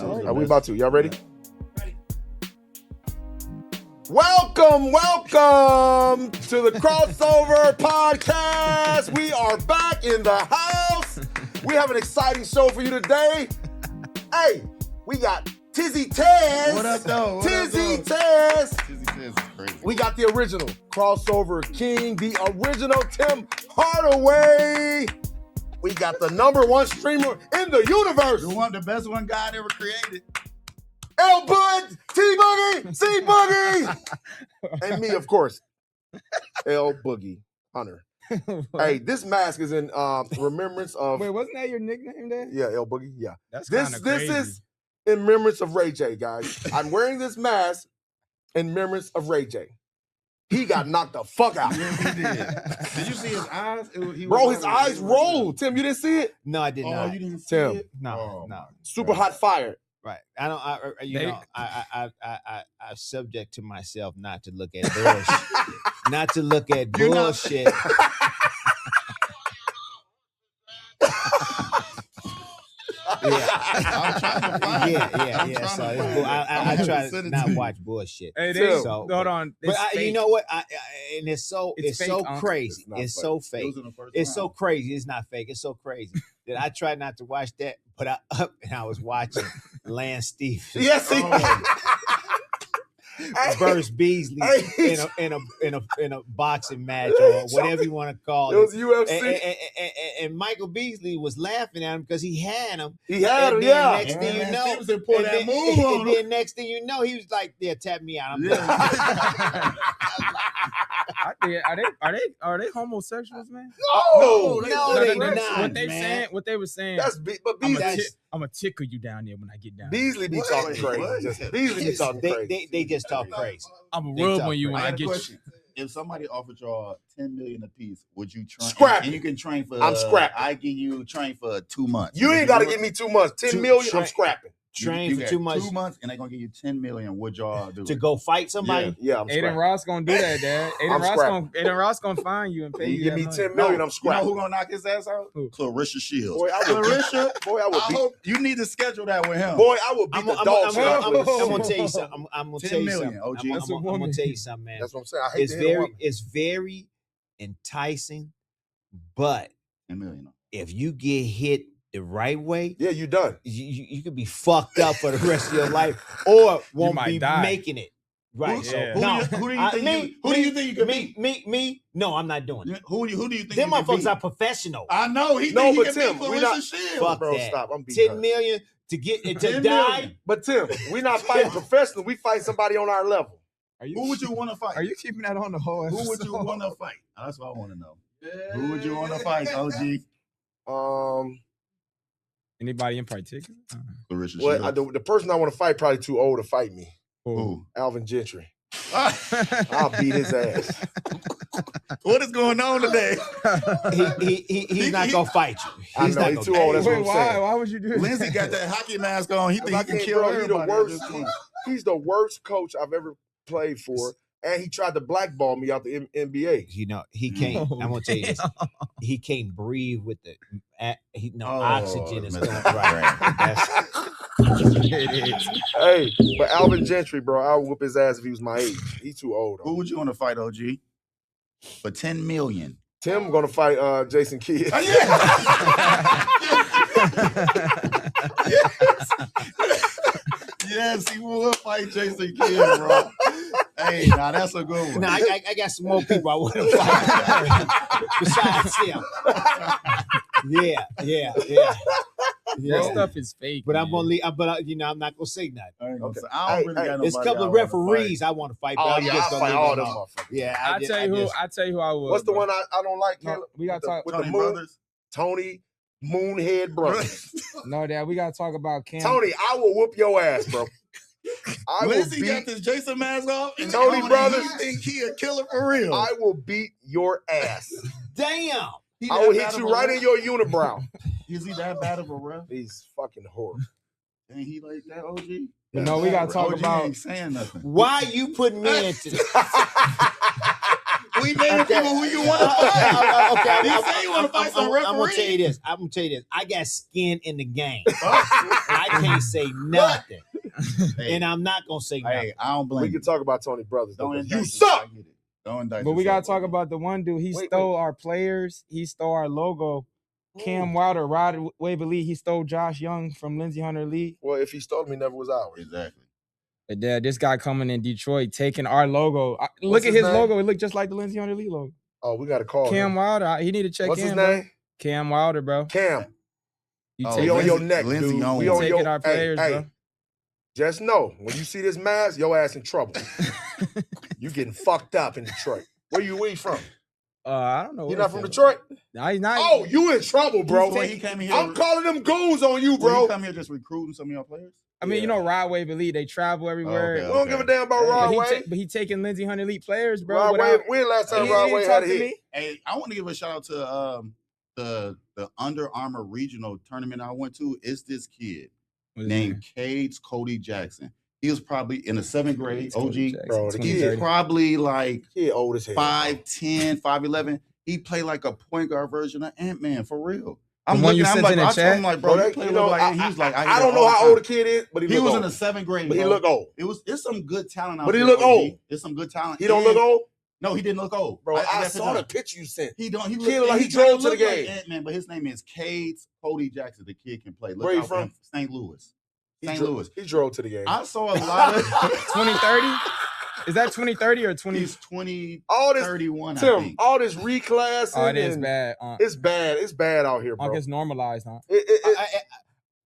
Are we about to? Y'all ready? Welcome to the Crossover Podcast. We are back in the house. We have an exciting show for you today. Hey, we got Tizzy Tez. What up, though? Tizzy Tez. Tizzy Tez is crazy. We got the original Crossover King, the original Tim Hardaway. We got the number one streamer in the universe. The best one God ever created. L Bud, T Boogie, C Boogie, and me, of course, L Boogie Hunter. Hey, this mask is in remembrance of. Wait, wasn't that your nickname, Dad? Yeah, L Boogie. Yeah, That's this is in remembrance of Ray J, guys. I'm wearing this mask in remembrance of Ray J. He got knocked the fuck out. Yes, he did. Did you see his eyes? Bro, his eyes rolled. Tim, you didn't see it? No, I did not. You didn't see Tim. it? No. Supa Hot Fire. Right. I don't. I'm subject to myself not to look at bullshit. Not to look at bullshit. I'm trying to find it. So I try to not watch bullshit. Hey, hold on. But you know what? And it's so fake, crazy. It's It's so fake. It's so crazy. It's not fake. It's so crazy that I tried not to watch that, but I up and I was watching Lance Stephenson. Yes, he versus Beasley in a boxing match or whatever you want to call it. It was UFC. And Michael Beasley was laughing at him because he had him. He had him, and then yeah. Next thing you know, Stephenson pulled that move on him. then next thing you know, he was like, "Yeah, tap me out." I'm Are they homosexuals, man? No, they What not. they man. saying? What they were saying? But Beasley. I'm gonna tickle you down there when I get down. Beasley be talking crazy. Beasley be talking crazy. They just talk crazy. I'm gonna rub on you when I I got a get you. question. If somebody offered y'all $10 million a piece, would you train? Scrap. And you can train for. I'm scrapping. I give you train for 2 months. You ain't got to give me 2 months. 10 million, I'm scrapping. Train You for got 2 months 2 months, and they're gonna give you $10 million. Would y'all do to it? go fight somebody. Yeah, I'm Aiden scrapping. Ross gonna do that, Dad. I'm scrapping. Aiden Ross gonna find you and pay You you. give me that 10 money. million, I'm You know scrapping. who gonna knock his ass out? Who? Clarissa Shields. Boy, I would beat. Boy, I would I beat. hope you need to schedule that with him. Boy, I would beat the dog shit out I'm of gonna him. tell you something. I'm gonna 10 tell you million, something. OG. I'm That's a gonna woman. tell you something, man. That's what I'm saying. I hate It's to hit a woman. very enticing, but $10 million. if you get hit the right way, Yeah, you done. you could be fucked up for the rest of your life, or won't might be die. making it. Right. Yeah. Who do you think you could beat? Me? No, I'm not doing it. Who do you think Them you could motherfuckers beat? are professional. I know. He No, think he but can Tim, beat we Clarissa not- Shields. Fuck Bro, that. stop. I'm beating 10 her. million to get to 10 die. million. But Tim, we not fighting professional. We fight somebody on our level. Who would you want to fight? Are you keeping that on the whole? Who would you episode? want to fight? That's what I want to know. Who would you want to fight, OG? Anybody in particular? Clarissa Well, Shields. the person I want to fight probably too old to fight me. Who? Alvin Gentry. I'll beat his ass. What is going on today? He's not gonna fight you. I He's know, not he's gonna too fight old, you. that's what I'm saying. Why would you do that? Lindsey got that hockey mask on. He think he can kill Bro, he the everybody. worst. at this point. He's the worst coach I've ever played for, and he tried to blackball me out the NBA. You know, he can't. I'm gonna tell you this. He can't breathe with the oxygen is man. going right. It is. Hey, but Alvin Gentry, bro, I'll whoop his ass if he was my age. He's too old. Who would you want to fight, OG? For $10 million. Tim gonna fight Jason Kidd. Oh, yeah. Yes, he will fight Jason Kidd, bro. Hey, now that's a good one. No, I got some more people I want to fight besides him. Yeah. That stuff is fake. But I'm man. gonna leave. But I'm not gonna say nothing. I ain't gonna Okay. say- I don't really Hey, got There's a nobody couple I of wanna referees fight. I want to fight, but Oh I'm yeah, just I'll gonna fight leave all them them alone. motherfuckers. Yeah, I tell you who I would. What's the bro. one I don't like? No, we gotta talk. with Tony the moon, Brothers. Tony Moonhead Brunson. No, Dad, we gotta talk about Cam. Tony, I will whoop your ass, bro. I will Lindsey got beat. this Jason mask off. And Tony Brothers. You think he a killer for real? I will beat your ass. Damn. He I will that hit bad you of a right ref? in your unibrow. Is he that bad of a ref? He's fucking horrible. Ain't he like that, OG? But no, we gotta talk OG about. ain't saying nothing. Why you putting me into this? We naming people who you want to fight. Okay, You say you want to fight some I'm gonna referee. tell you this. I got skin in the game. I I can't say nothing. And I'm not gonna say nothing. Hey, I don't blame We you. can talk about Tony Brothers. Don't Though, indict you yourself. suck. I get it. Don't indict But we gotta yourself, talk about the one dude. He Wait, stole our players. He stole our logo. Cam Wilder, Rodway Lee. He stole Josh Young from Lindsey Hunter Lee. Well, if he stole him, he never was ours. Exactly. But this guy coming in Detroit, taking our logo. Look What's at his his name? logo. It looked just like the Lindsey Hunter Lee logo. Oh, we got to call Cam him. Wilder. He need to check What's in. his bro. name? Cam Wilder, bro. Cam. You Oh, take We on your Lindsey- neck, Lindsey dude. on We you. on taking your our players, hey, bro. hey, just know, when you see this mask, your ass in trouble. You getting fucked up in Detroit. Where you from? I don't know. You where not from it's Detroit? at. No, he's not. Oh, you in trouble, bro. Before he came in here, I'm calling them goons on you, bro. bro. You come here just recruiting some of your players? I mean, you know, Rodway Lee. They travel everywhere. Okay. We don't give a damn about But Rod he, Wave. but he taking Lindsey Hunter Lee players, bro. Rod without- Wave, when last time He Rod didn't Wave talk had a to hit? me. Hey, I want to give a shout out to the Under Armour regional tournament I went to. It's this kid What's his named name? Cade Cody Jackson. He was probably in the 7th grade. Cody OG. Jackson, Bro, the 2030. He's probably like He old as hell. 5'10", 5'11". He played like a point guard version of Ant-Man, for real. I'm one you looking, I'm sent like, in the I told chat? him, like, bro, you play a little like Ant. He was like, I don't know how old the kid is, but he He look was old. in the 7th grade, But he bro. look old. It's some good talent out But he there, look OG. old. It's some good talent. He don't And- look old? No, he didn't look old. Bro, I got saw the picture. picture you sent. He don't. He Kid look like he he kinda drove to the look like game. Ant-Man, but his name is Cade Cody Jackson. The kid can play. Look Where you out for from? him. St. Louis. St. dro- Louis. He drove to the game. I saw a lot of 2030? Is that 2030 or 20? He's 20, all this, 31, I Tim, think. all this reclassing. Oh, it is and bad. It's bad. It's bad out here, bro. It's normalized, huh?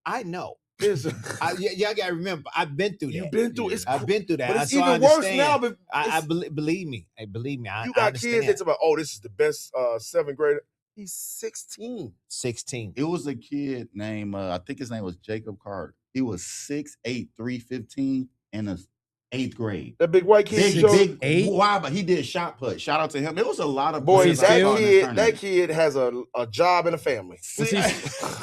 I know. It's, Y'all gotta remember, I've been through that. you've been through. It's, I've been through that. but it's So I even worse understand. now. But I it's- believe me. Hey, believe me. I you got understand. kids that's about, oh, this is the best 7th grader. He's 16. 16. It was a kid named, I think his name was Jacob Carter. He was 6'8", 315 in the 8th grade. That big white kid. Big, 8? Why? But he did shot put. Shout out to him. It was a lot of Boy, boys that I saw in the that tournament. kid has a job and a family.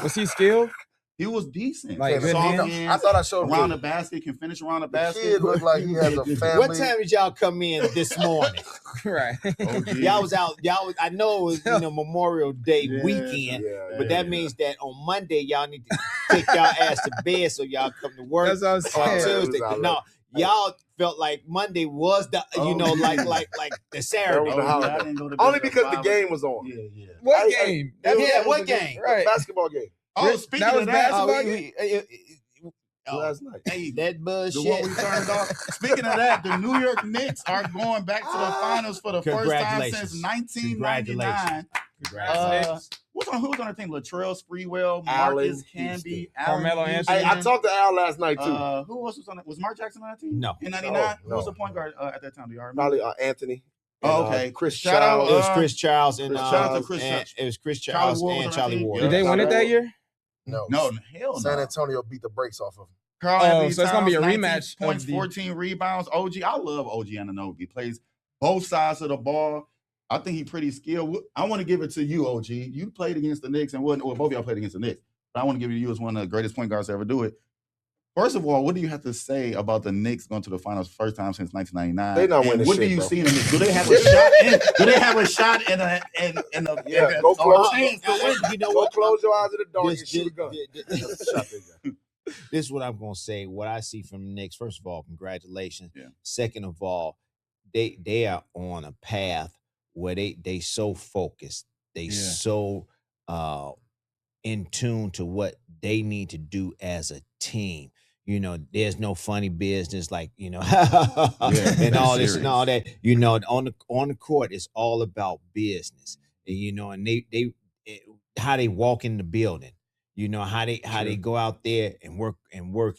Was he skilled? He was decent. Like, good Soft hands? hands, I thought I showed around him. the basket, can finish around the The basket. kid looked like he has a family. What time did y'all come in this morning? Right. OG. Y'all was out. I know it was Memorial Day Yeah, weekend, Yeah, but that means that on Monday y'all need to take y'all ass to bed so y'all come to work That's what I'm on saying. Tuesday. Yeah. No, y'all felt like Monday was the like the Saturday. That was the holiday. I didn't go to bed Only till because the 5. game was on. Yeah. What I- game? It was- Yeah, it what was a game? Right. Basketball game Oh, speaking That was of that, basketball? last night. hey, That the bullshit. one we turned off. Speaking of that, the New York Knicks are going back to the finals for the first time since 1999. Congratulations. Who's on the team? Latrell Sprewell, Allen Marcus Camby, Carmelo Allen Anthony. Hey, I talked to Al last night too. Who else was on it? Was Mark Jackson on that team? No. In 99? No, Who was no. the point guard at that time? Do y'all remember? Probably Anthony. Oh, and, okay. Chris Shout out, Child. It was Chris Charles and Chris Shout out to Charles. Chris and Charles. it was Chris Charlie Charles Ward was and on that Charlie team? Ward. Did they win it that year? No, No, hell no. San Antonio beat the brakes off of him. Carl Oh, Anthony so it's gonna be a Towns, rematch 19 of points, the- 14 rebounds. OG, I love OG Anunoby. He plays both sides of the ball. I think he's pretty skilled. I want to give it to you, OG. You played against the Knicks, and both of y'all played against the Knicks. But I want to give it to you as one of the greatest point guards to ever do it. First of all, what do you have to say about the Knicks going to the finals first time since 1999? They not And winning what shit, do you bro. see in the Knicks? Do they have a shot? Do they have a shot in a Yeah, go or a close. chance to win? You know Go what? close your eyes at the dark and This- shoot a gun. Shut that gun. This is what I'm gonna say. What I see from the Knicks. First of all, congratulations. Yeah. Second of all, they are on a path where they so focused. They Yeah. so in tune to what they need to do as a team. You know, there's no funny business like, and all this and all that. You know, on the court, it's all about business. And they how they walk in the building. You know, how they go out there and work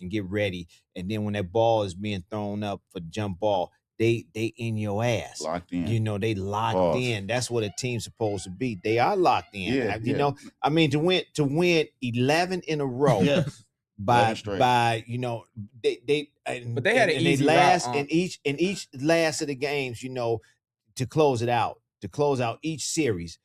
and get ready. And then when that ball is being thrown up for the jump ball, they in your ass. Locked in. You know, they locked Pause. in. That's what a team's supposed to be. They are locked in. Yeah, You yeah. know, I mean, to win 11 in a row Yes. by 11 straight. but they had an easy route, last in each last of the games, to close out each series,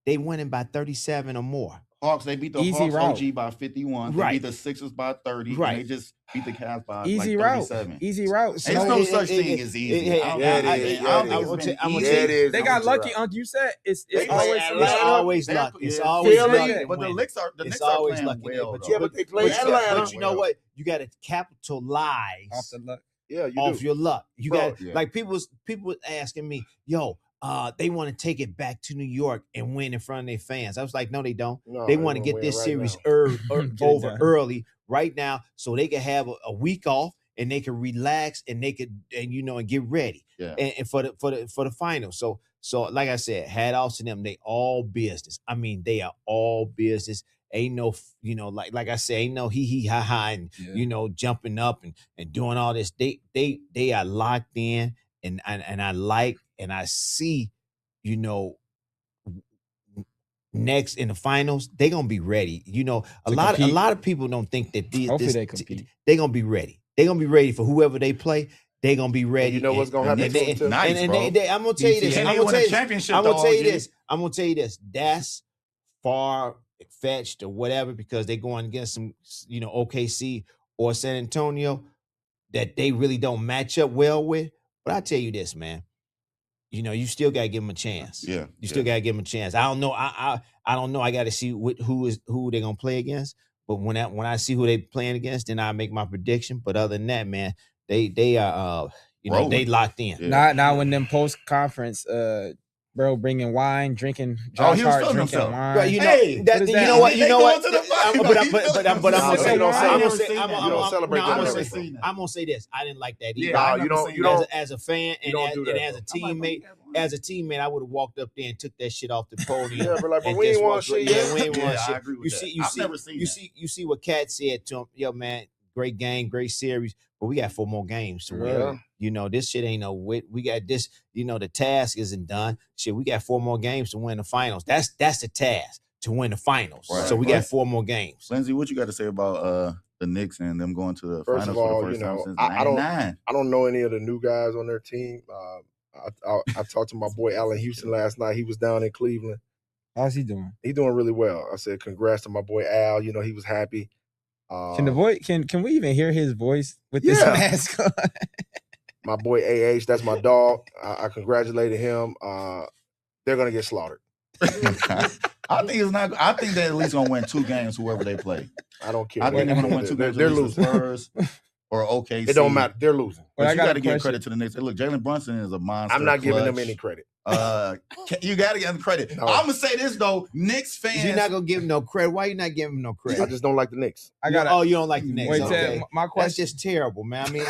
they winning by 37 or more. Hawks, they beat the Easy Hawks route. OG by 51. Right. They beat the Sixers by 30. Right. And they just beat the Cavs by Easy like route. 37. Easy route. There's So no such thing as easy. I don't think it's been easy. they got lucky, Unc. You said it's They always play It's Atlanta. always They're- luck. It's yeah, always Philly, luck. But the Win. Knicks are It's playing always lucky. well. But though. Yeah, but they play Atlanta. But you know what? You got to capitalize off the luck. Yeah, you off do. your luck. You Bro, got yeah. like people asking me, yo, they want to take it back to New York and win in front of their fans. I was like, no, they don't. No, They want to gonna get win this right series now. Get it over done. early right now, so they can have a week off and they can relax and they could and get ready Yeah. and for the finals. So like I said, hat off to them. They all business. I mean, they are all business. Ain't no like I said, ain't no hee ha ha and jumping up and doing all this. They are locked in and I like and I see next in the finals, they're gonna be ready. A To lot compete. of people don't think that Hopefully they compete. they're gonna be ready. They're gonna be ready for whoever they play. They're gonna be ready. you know what's gonna and happen? they- to them, too? Nice, and bro. I'm gonna tell you this. And I'm they gonna won tell a you this. championship. I'm gonna though, tell you OG. this. I'm gonna tell you this. That's far fetched or whatever because they're going against some OKC or San Antonio that they really don't match up well with. But I tell you this, man. You still gotta give them a chance. Yeah. You still gotta give them a chance. I don't know. I don't know. I gotta see who they're gonna play against. But when I see who they playing against, then I make my prediction. But other than that, man, they are Rolling. they locked in. Yeah. Now when them post conference, bro, bringing wine, drinking. Oh, Josh he was Hart feeling drinking himself. wine. Right, Hey, what is that? what? They You know going what? to the fight, But I'm Nah, gonna say, you don't I'm gonna say say, that. You don't celebrate no, that I'm gonna way. say, I'm gonna say this. I didn't like that either. Yeah, I you never don't. seen You that. don't. As a fan You don't do that, as a bro. teammate, I would have walked up there and took that shit off the podium. Yeah, but like, but and we just ain't won walked shit away. yet. Yeah, we ain't won Yeah, I shit. agree with You that. see, I've never seen that. you see what Cat said to him. Yo, man, great game, great series, but we got 4 more games to win. Yeah. This shit ain't no wit. We got this. The task isn't done. Shit, we got 4 more games to win the finals. That's the task, to win the finals. Right, So we got right. 4 more games. Lindsey, what you got to say about the Knicks and them going to the First finals of for all, the first time since I don't- 99? I don't know any of the new guys on their team. I talked to my boy Allen Houston last night. He was down in Cleveland. How's he doing? He's doing really well. I said, congrats to my boy Al. He was happy. Can the voice? Can we even hear his voice with this Yeah. mask on? My boy AH, that's my dog. I congratulated him. They're gonna get slaughtered. I think it's not. I think they're at least gonna win 2 games, whoever they play. I don't care. I think they're gonna win 2 games. They're against losing. the Spurs or OKC. It don't matter. They're losing. But Well, I you got got a to give question. credit to the Knicks. Look, Jalen Brunson is a monster. I'm not giving them clutch. any credit. You got to give him credit. No. I'm gonna say this though, Knicks fans. You're not gonna give him no credit. Why you not giving him no I credit? just don't like the Knicks. I got. Oh, you don't like the Knicks? Wait, Okay. Ted, my That's question. just terrible, man. I mean,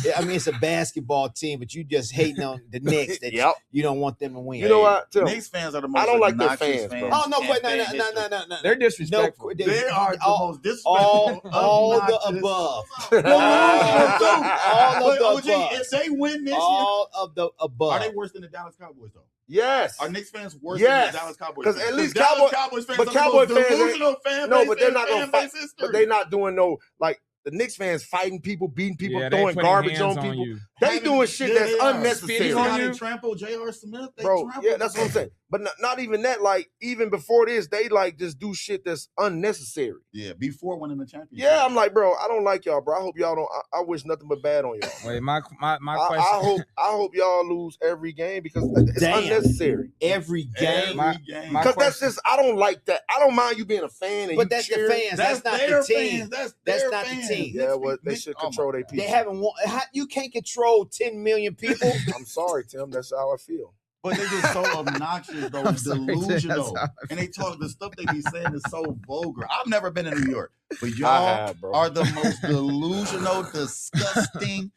it's a basketball team, but you just hating on the Knicks that Yep. you don't want them to win. You know what? Tim, Knicks fans are the most. I don't like their obnoxious fans, bro. Oh no, in but fan no. history. They're disrespectful. They are the all, most disrespectful. all the obnoxious. above. But All of the OG, above. if they win this year, All of the above. are they worse than the Dallas Cowboys though? yes. Are Knicks fans worse Yes. than the Dallas Cowboys? 'Cause fans? at least Dallas Cowboy- Cowboys fans but are Cowboy the most fans ain't- delusional fan No, base but they're in not gonna fan fight. base history. But they're not doing no like the Knicks fans fighting people, beating people, Yeah, they throwing putting garbage hands on people. you. They doing shit Yeah, that's they are. unnecessary. Spitting on you. They trample J.R. Smith. They Bro, trample yeah, that's what I'm saying. But not even that. Like even before this, they like just do shit that's unnecessary. Yeah, before winning the championship. Yeah, I'm like, bro, I don't like y'all, bro. I hope y'all don't. I wish nothing but bad on y'all. Wait, my I question. hope y'all lose every game because it's Damn. unnecessary. every game. My- game. my- Because that's question- just I don't like that. I don't mind you being a fan, and But you that's the cheer. fans. That's not their the team. fans. That's That's their not the fans. team. Yeah, well, they Knicks- should oh my control their God. people. They haven't won. You can't control 10 million people. I'm sorry, Tim. That's how I feel. But they're just so obnoxious, though, I'm and sorry, delusional. that's how I And they talk, the stuff they be saying is so vulgar. I've never been in New York, but I y'all have, bro. are the most delusional, disgusting,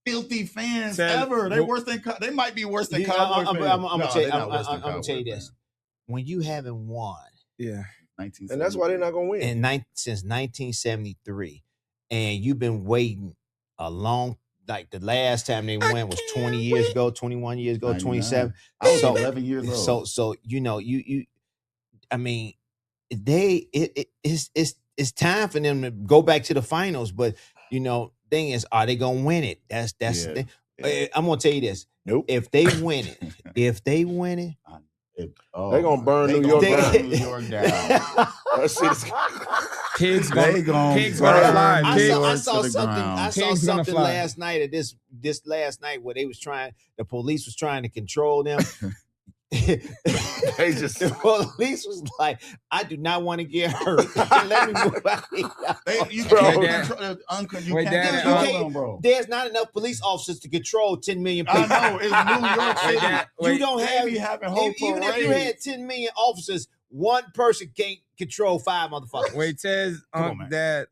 filthy fans Ted, ever. They what- worse than they might be worse than I'm Cowboy fans. gonna No, tell you. they're not worse than I'm gonna Cowboy tell you fans. this: when you haven't won Yeah. And that's why they're not gonna win. since 1973, and you've been waiting a long. Like the last time they won was 20 years ago, 21 years ago, 27. I was So- 11 years old. So you I mean, it's time for them to go back to the finals. But thing is, are they gonna win it? That's the Yeah. thing. Yeah. I'm gonna tell you this: Nope. if they win it, They're gonna burn New York down. New York down. That shit is Pigs They gonna gonna fly. burn Pigs- New York I saw to the something. ground. I saw Pigs gonna something fly. last night at this last night where they was the police was trying to control them. they just The police was like, I do not want to get hurt. Let me move out here. You Bro. can't Dad. control you Wait, can't Dad, control them, bro. There's not enough police officers to control 10 million people. I know, it's New York City. Dad, You don't They have be having whole even if you parades. had 10 million officers, one person can't control 5 motherfuckers. Wait, Tez, Come on, man. that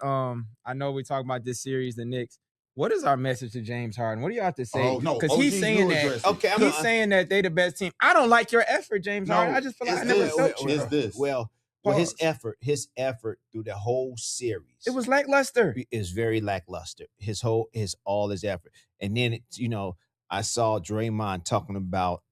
I know we talk about this series, the Knicks. What is our message to James Harden? What do you have to say? Oh, no, Because he's OG, saying you that. address it. Okay, He's saying that they the best team. I don't like your effort, James No, Harden. I just feel like I it's never this. felt you. It's this. Well, his effort through the whole series. It was lackluster. Is very lackluster. His effort. And then I saw Draymond talking about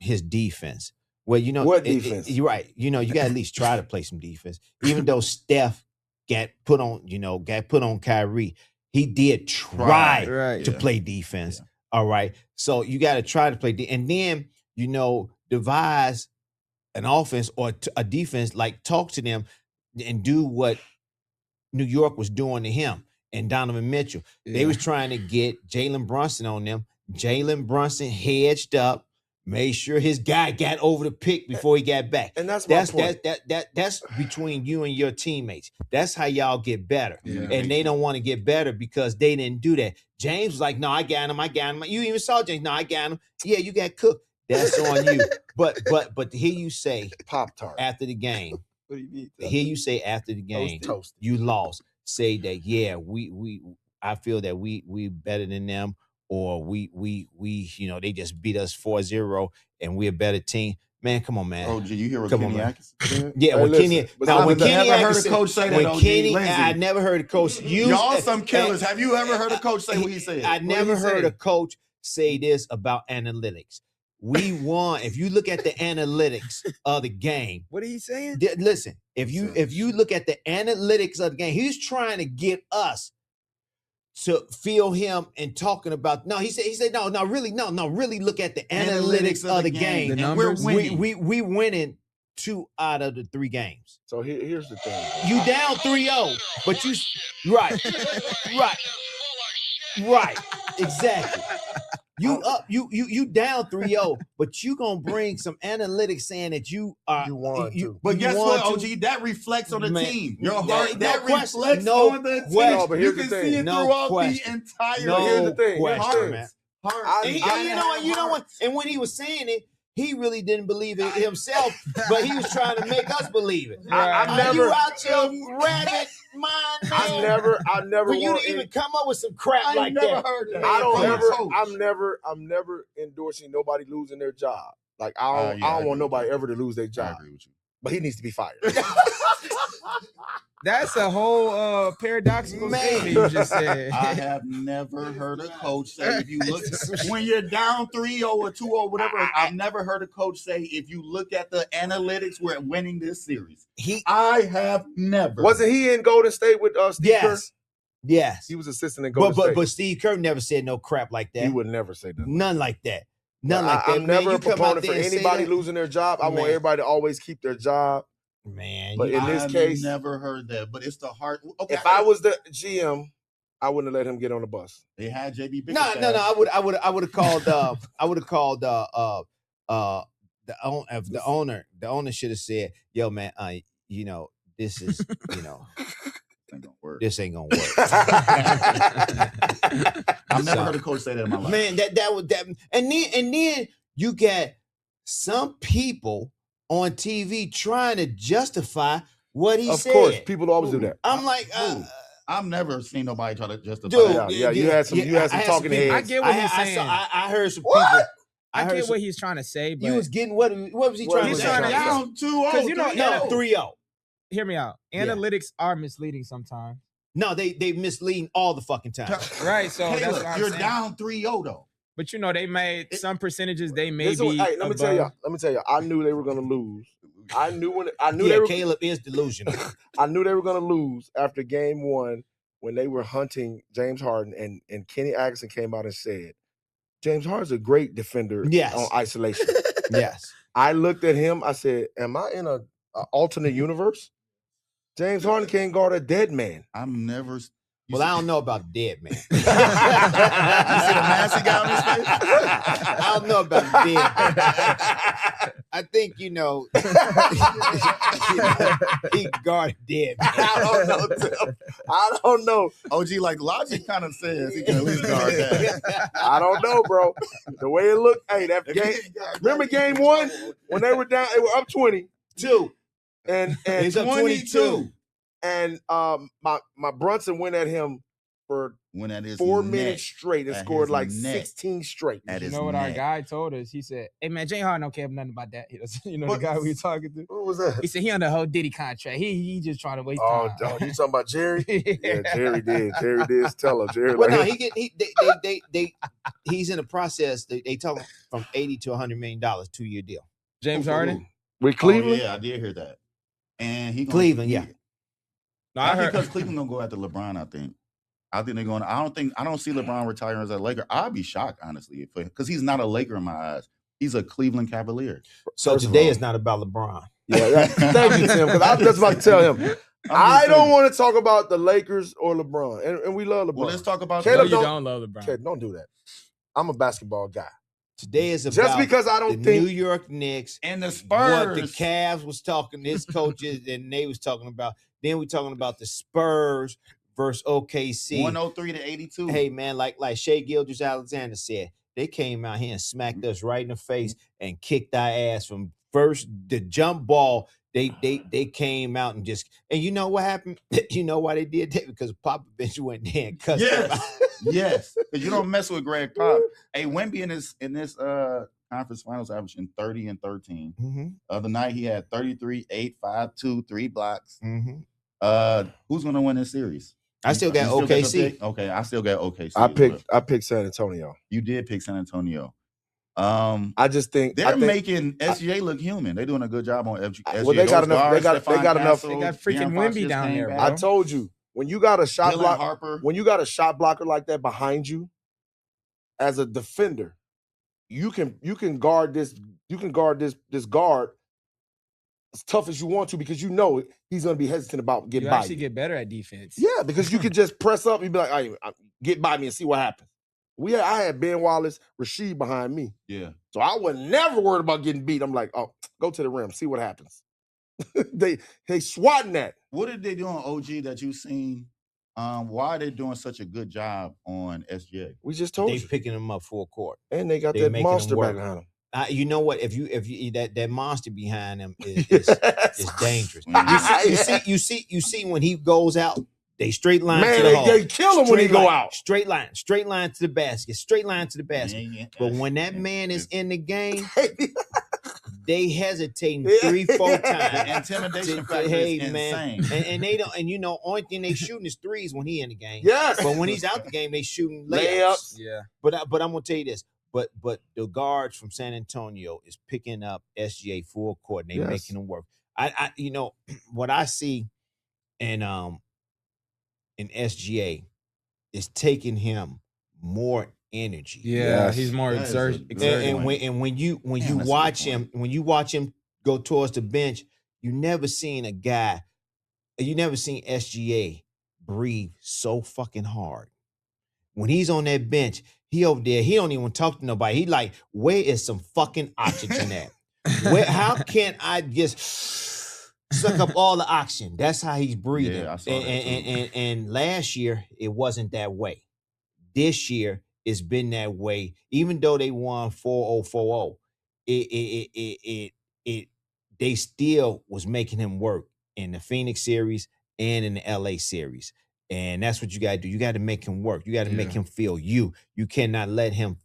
his defense. Well, What defense? You're right. You got to at least try to play some defense. Even though Steph got put on Kyrie, he did try Right. to play defense. Yeah. All right. So you got to try to play and then devise an offense or a defense, like talk to them and do what New York was doing to him and Donovan Mitchell. Yeah. They was trying to get Jalen Brunson on them. Jalen Brunson hedged up, made sure his guy got over the pick before he got back. And that's my point. That's between you and your teammates. That's how y'all get better. Yeah. And they don't want to get better because they didn't do that. James was like, no, I got him. You even saw James. No, I got him. Yeah, you got cooked. That's on you. But to hear you say Pop-Tart after the game, what do you mean? to hear you say after the game, you lost. Say that, yeah, I feel that we better than them, or we they just beat us 4-0 and we're a better team. Man, come on, man. Oh, gee, you hear what Come Kenny on, Atkinson said? Yeah, when Kenny. Now, when Kenny Atkinson, heard a coach say that. When Kenny, I never heard a coach use. Y'all some killers. Have you ever heard a coach say what he said? I never heard a coach say this about analytics. We won. If you look at the analytics of the game, what are you saying? Listen, if you look at the analytics of the game, he's trying to get us to feel him and talking about. No, he said no, really look at the analytics of the game. The numbers. We're winning. We winning 2 out of the 3 games. So here's the thing. You down 3-0, but you right, exactly. You up, you down 3-0, but you gonna bring some analytics saying that you won too. But guess what, OG? That reflects on the team. Your heart reflects on the team. No, but you here's can the thing. see it throughout the entire. Here's the thing. Question, man. You know what? And when he was saying it, he really didn't believe it himself, but he was trying to make us believe it. I never. You out your rabbit mind, man? I never. For you to even come up with some crap like that. Heard that. I'm never endorsing nobody losing their job. Like I don't want nobody ever to lose their job. I agree with you. But he needs to be fired. That's a whole paradoxical statement you just said. I have never heard a coach say if you look when you're down 3-0 or 2-0, whatever. I've never heard a coach say if you look at the analytics, we're winning this series. I have never. Wasn't he in Golden State with Steve Kerr? Yes. He was assistant in Golden State. But Steve Kerr never said no crap like that. He would never say that. None like that. None like that. I'm never a proponent for anybody losing their job. I want everybody to always keep their job. Man, but in this case, never heard that. But it's the heart. Okay, if I was the GM, I wouldn't have let him get on the bus. They had JB. No. I would have called. The owner. The owner should have said, "Yo, man, this is, ain't gonna work. This ain't gonna work." I've never heard a coach say that in my life. Man, that was that, and then you got some people on TV trying to justify what he said. Of course, people always do that. I'm like, I've never seen nobody try to justify. Dude, you had some talking heads. I get what he's saying. I heard some people. I get what he's trying to say, but he was getting what was he trying to say? Down 2-0. Because 3-0. Hear me out. Analytics are misleading sometimes. No, they misleading all the fucking time. Right. So Caleb, that's what I'm you're saying. Down 3-0 though. But they made some percentages. They may be. Hey, let me tell you. I knew they were going to lose. I knew Caleb is delusional. I knew they were going to lose after game 1 when they were hunting James Harden and Kenny Atkinson came out and said, James Harden's a great defender Yes. on isolation. Yes. I looked at him. I said, am I in a alternate universe? James Harden can't guard a dead man. I'm never. Well, I don't know about dead man. You see the mask he got on his face? I don't know about dead man. I think, he guard dead man. I don't know, Tim. I don't know. OG, like logic kind of says he can at least guard that. I don't know, bro. The way it looked, hey, that game. Remember game 1 when they were down? They were up 22, and He's up 22. And my Brunson went at him for When at his 4 neck, minutes straight and at scored his like neck. 16 straight. At You his know what our neck. guy told us? He said, "Hey man, James Harden don't care nothing about that." The guy we were talking to. What was that? He said he on the whole Diddy contract. He just trying to waste Oh, time. you talking about Jerry? Yeah, Jerry did. Jerry did tell him. Jerry Well, like, no, he's in the process. They talking from $80 to $100 million 2-year deal. James Harden. with Oh, Cleveland. yeah, I did hear that. And he gonna, Cleveland, yeah. No, I I heard. because Cleveland gonna go after LeBron. I think they're going. I don't see LeBron retiring as a Laker. I'd be shocked, honestly, because he's not a Laker in my eyes. He's a Cleveland Cavalier. So First of today all- is not about LeBron. Yeah, thank you, Tim. Because I was just about to tell him. I don't want to talk about the Lakers or LeBron, and we love LeBron. Well, let's talk about No, Caleb you don't- don't love LeBron. Okay, don't do that. I'm a basketball guy. Today is about Just because I the don't think New York Knicks and the what Spurs. the Cavs was talking, his coaches, and they was talking about. Then we talking about the Spurs versus OKC. 103 to 82. Hey man, like Shea Gilgeous-Alexander said, they came out here and smacked us right in the face and kicked our ass from first the jump ball. They came out and you know what happened? You know why they did that? Because Popovich went there and cussed them out. Yes, because you don't mess with Greg Pop. Hey, Wemby in this conference finals averaging 30 and 13. Mm-hmm, Other night he had 33, 8, 5, 2, 3 blocks. mm-hmm. Who's gonna win this series? I still got You your OKC. pick? Okay, I still got OKC. I picked San Antonio. You did pick San Antonio. I just think They're making SGA look human. They're doing a good job on SGA. Well, they got enough. They got enough. They got freaking Wemby down there, bro. I told you when you got a shot Dylan block, Harper. when you got a shot blocker like that behind you, as a defender, you can guard this. You can guard this guard as tough as you want to because you know he's going to be hesitant about getting You by actually you. get better at defense. Yeah, because you could just press up and be like, "Hey, get by me and see what happens." I had Ben Wallace, Rasheed behind me, Yeah. so I was never worried about getting beat. I'm like, "Oh, go to the rim, see what happens." they swatting that. What did they do on OG that you've seen? Why are they doing such a good job on SGA? We just told They you, picking them up full court. and they got they that making 'em monster work. back behind him. You know what? If you that monster behind him is Yes. dangerous. Mhm. You see when he goes out, they straight line Man, to the hole. they kill him when he Straight go line, out. Straight line to the basket. Straight line to the basket. But when that man is in the game, they hesitating 3-4 the times. intimidation factor Hey is man, insane. and they don't. And only thing they shooting is threes when he in the game. Yes. But when he's out the game, they shooting layups. Layups. Yeah. But I'm gonna tell you this. But the guards from San Antonio is picking up SGA full court and they Yes. making them work. I what I see in SGA is taking him more energy. Yeah, Yes. he's more That is a exerted. good And point. when you Damn, that's a good watch point. him, when you watch him go towards the bench, you never seen SGA breathe so fucking hard. When he's on that bench, he over there, he don't even talk to nobody. He like, where is some fucking oxygen at? How can I just suck up all the oxygen? That's how he's breathing. Yeah, I saw that too. And last year it wasn't that way. This year it's been that way. Even though they won 4-0, they still was making him work in the Phoenix series and in the LA series. And that's what you got to do. You got to make him work. You got to make him feel you. You cannot let him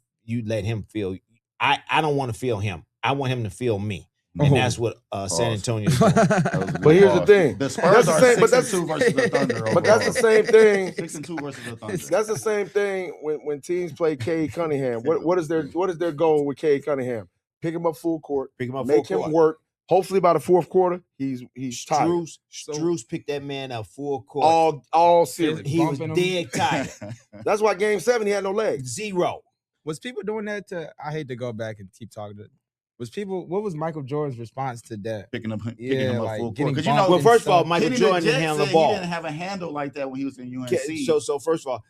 feel. I don't want to feel him. I want him to feel me. And that's what San Antonio is doing. But here's the thing. The Spurs That's the are same- but 6-2 versus the Thunder. But that's the same thing. 6-2 versus the Thunder. That's the same thing when teams play Cade Cunningham. What is their goal with Cade Cunningham? Pick him up full court, Pick him up make full him court. work. Hopefully by the fourth quarter, he's tired. Struz picked that man up full court. All series. He was bumping him. dead tired. That's why Game 7 he had no legs. 0. Was people doing that to? I hate to go back and keep talking to. What was Michael Jordan's response to that? Picking him Yeah, up like full getting court. bumped Well, and first of all, stuff. Michael Kenny Jordan the didn't Jet handle the said ball. He didn't have a handle like that when he was in UNC. So first of all,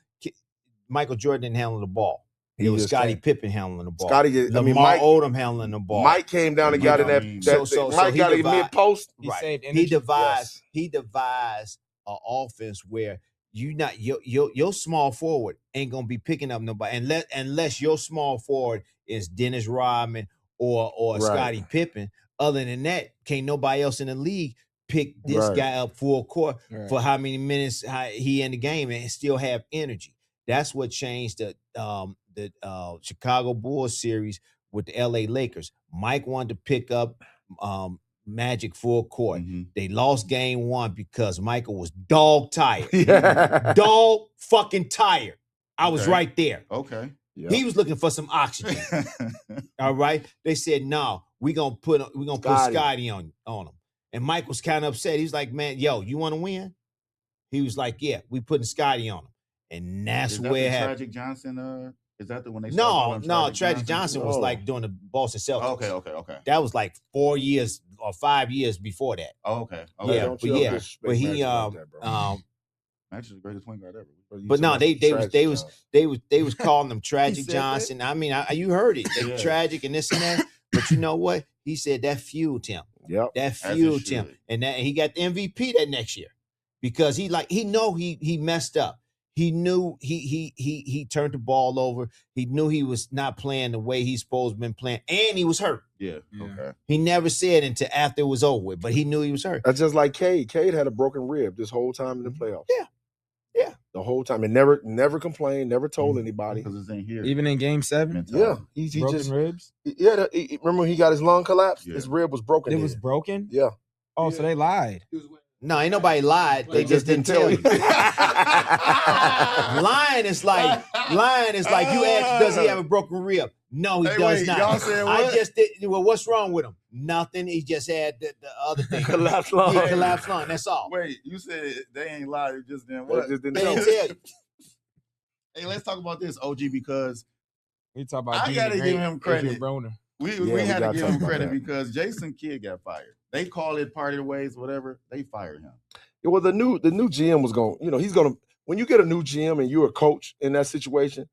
Michael Jordan didn't handle the ball. It was Scottie Pippen handling the ball. Lamar Odom handling the ball. Mike came down and got in that. Mike got in mid post. Right. He devised an offense where you not your small forward ain't gonna be picking up nobody unless your small forward is Dennis Rodman or Scottie Pippen. Other than that, can't nobody else in the league pick this guy up full court for how many minutes he in the game and still have energy. That's what changed the Chicago Bulls series with the LA Lakers. Mike wanted to pick up Magic full court. Mm-hmm. They lost game 1 because Michael was dog tired. Yeah. Dog fucking tired. I was right there. Okay. Yep. He was looking for some oxygen. All right. They said, no, we're gonna put Scotty on him. And Mike was kind of upset. He was like, man, yo, you want to win? He was like, yeah, we putting Scotty on him. And that's where it happened. Tragic Johnson, is that the one they No, Tragic Johnson was like doing the Boston Celtics. Okay. That was like 4 years or 5 years before that. Oh, okay. Yeah, but he Magic's the greatest point guard ever. But no, they was calling him Tragic Johnson. That? I mean, you heard it. Yeah. Tragic and this and that. But you know what? He said that fueled him. Yep. That fueled him. And he got the MVP that next year. Because he messed up. He knew he turned the ball over. He knew he was not playing the way he's supposed to been playing. And he was hurt. Yeah. Okay. He never said until after it was over with, but he knew he was hurt. That's just like Cade. Cade had a broken rib this whole time in the playoffs. Yeah. The whole time. And never complained, never told anybody. Because it's in here. Even in game 7? Yeah. He broken just ribs? Yeah. Remember when he got his lung collapsed? Yeah. His rib was broken. It was broken? Yeah. Oh, so they lied. No, ain't nobody lied. They just didn't tell you. Lying is like you ask, does he have a broken rib? No, he does not. Y'all said what? I just did. Well, what's wrong with him? Nothing. He just had the other thing. Collapsed lung. Yeah, collapsed lung. That's all. Wait, you said they ain't lied. They just didn't They what? just didn't They tell didn't you. tell you. Hey, let's talk about this, OG, because We talk about I gotta give him credit. Broner. we we had to gotta give talk him about credit that. because Jason Kidd got fired. They call it party of ways, whatever. They fired him. Well, the new GM was going, he's going to, when you get a new GM and you're a coach in that situation,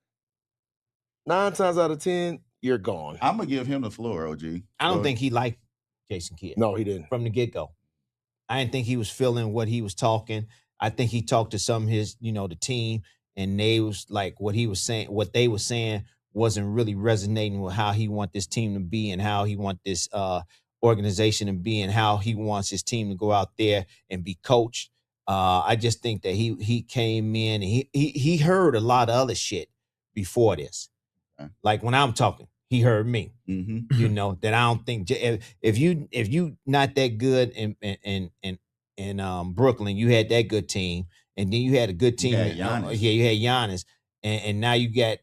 9 times out of 10, you're gone. I'm gonna give him the floor, OG. I don't think he liked Jason Kidd No, he didn't. from the get-go. I didn't think he was feeling what he was talking. I think he talked to some of his, the team, and they was like what he was saying, what they were saying wasn't really resonating with how he want this team to be and how he want this organization to be and how he wants his team to go out there and be coached. I just think that he came in and he heard a lot of other shit before this. Okay. Like when I'm talking, he heard me. Mm-hmm. That I don't think if you not that good in Brooklyn, you had that good team, and then you had a good team. had Giannis. You had Giannis, and now you got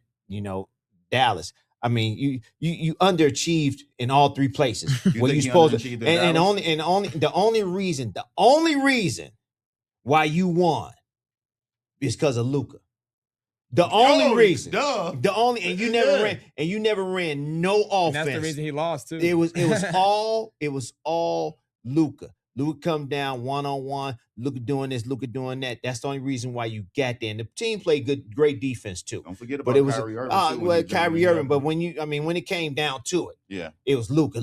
Dallas. I mean, you underachieved in all 3 places. What you think he supposed to, underachieved in and Dallas? the only reason why you won is because of Luka. The only reason, and you never ran no offense. And that's the reason he lost too. It was all Luka. Luka come down one-on-one. Luka doing this, Luka doing that. That's the only reason why you got there. And the team played great defense too. Don't forget about Kyrie Irving. Well, Kyrie Irving. But when it came down to it, it was Luka.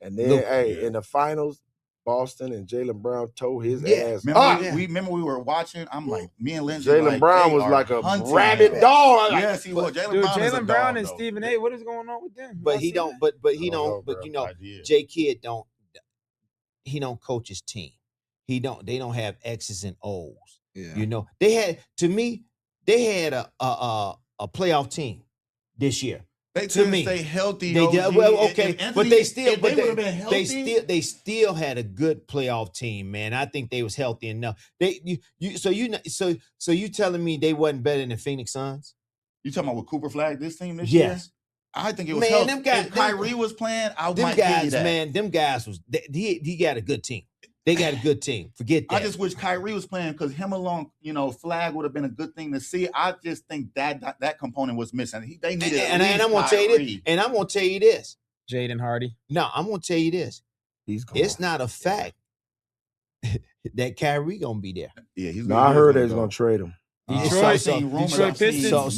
And then, in the finals, Boston and Jaylen Brown tore his ass. Remember we were watching. I'm like, me and Lindsey. Jaylen Brown was like a rabid dog. Yes, he was. Jaylen Brown and Stephen A. What is going on with them? But he don't. But Jay Kidd don't. He don't coach his team. They don't have X's and O's. Yeah. They had a playoff team this year. They couldn't stay healthy. They did well, okay, but they still, would have been healthy. They still had a good playoff team, man. I think they was healthy enough. So you telling me they wasn't better than the Phoenix Suns? You talking about with Cooper Flag this team this year? Yes. I think it was Man, healthy. them guys, if Kyrie was playing, I them might guys, give you that. man, them guys he got a good team. They got a good team. Forget that. I just wish Kyrie was playing because him along, Flag would have been a good thing to see. I just think that component was missing. They needed and I'm gonna tell you this. And I'm gonna tell you this. Jaden Hardy. No, I'm gonna tell you this. It's not a fact that Kyrie gonna be there. Yeah, he's. No, I heard they was gonna trade him. Detroit Pistons.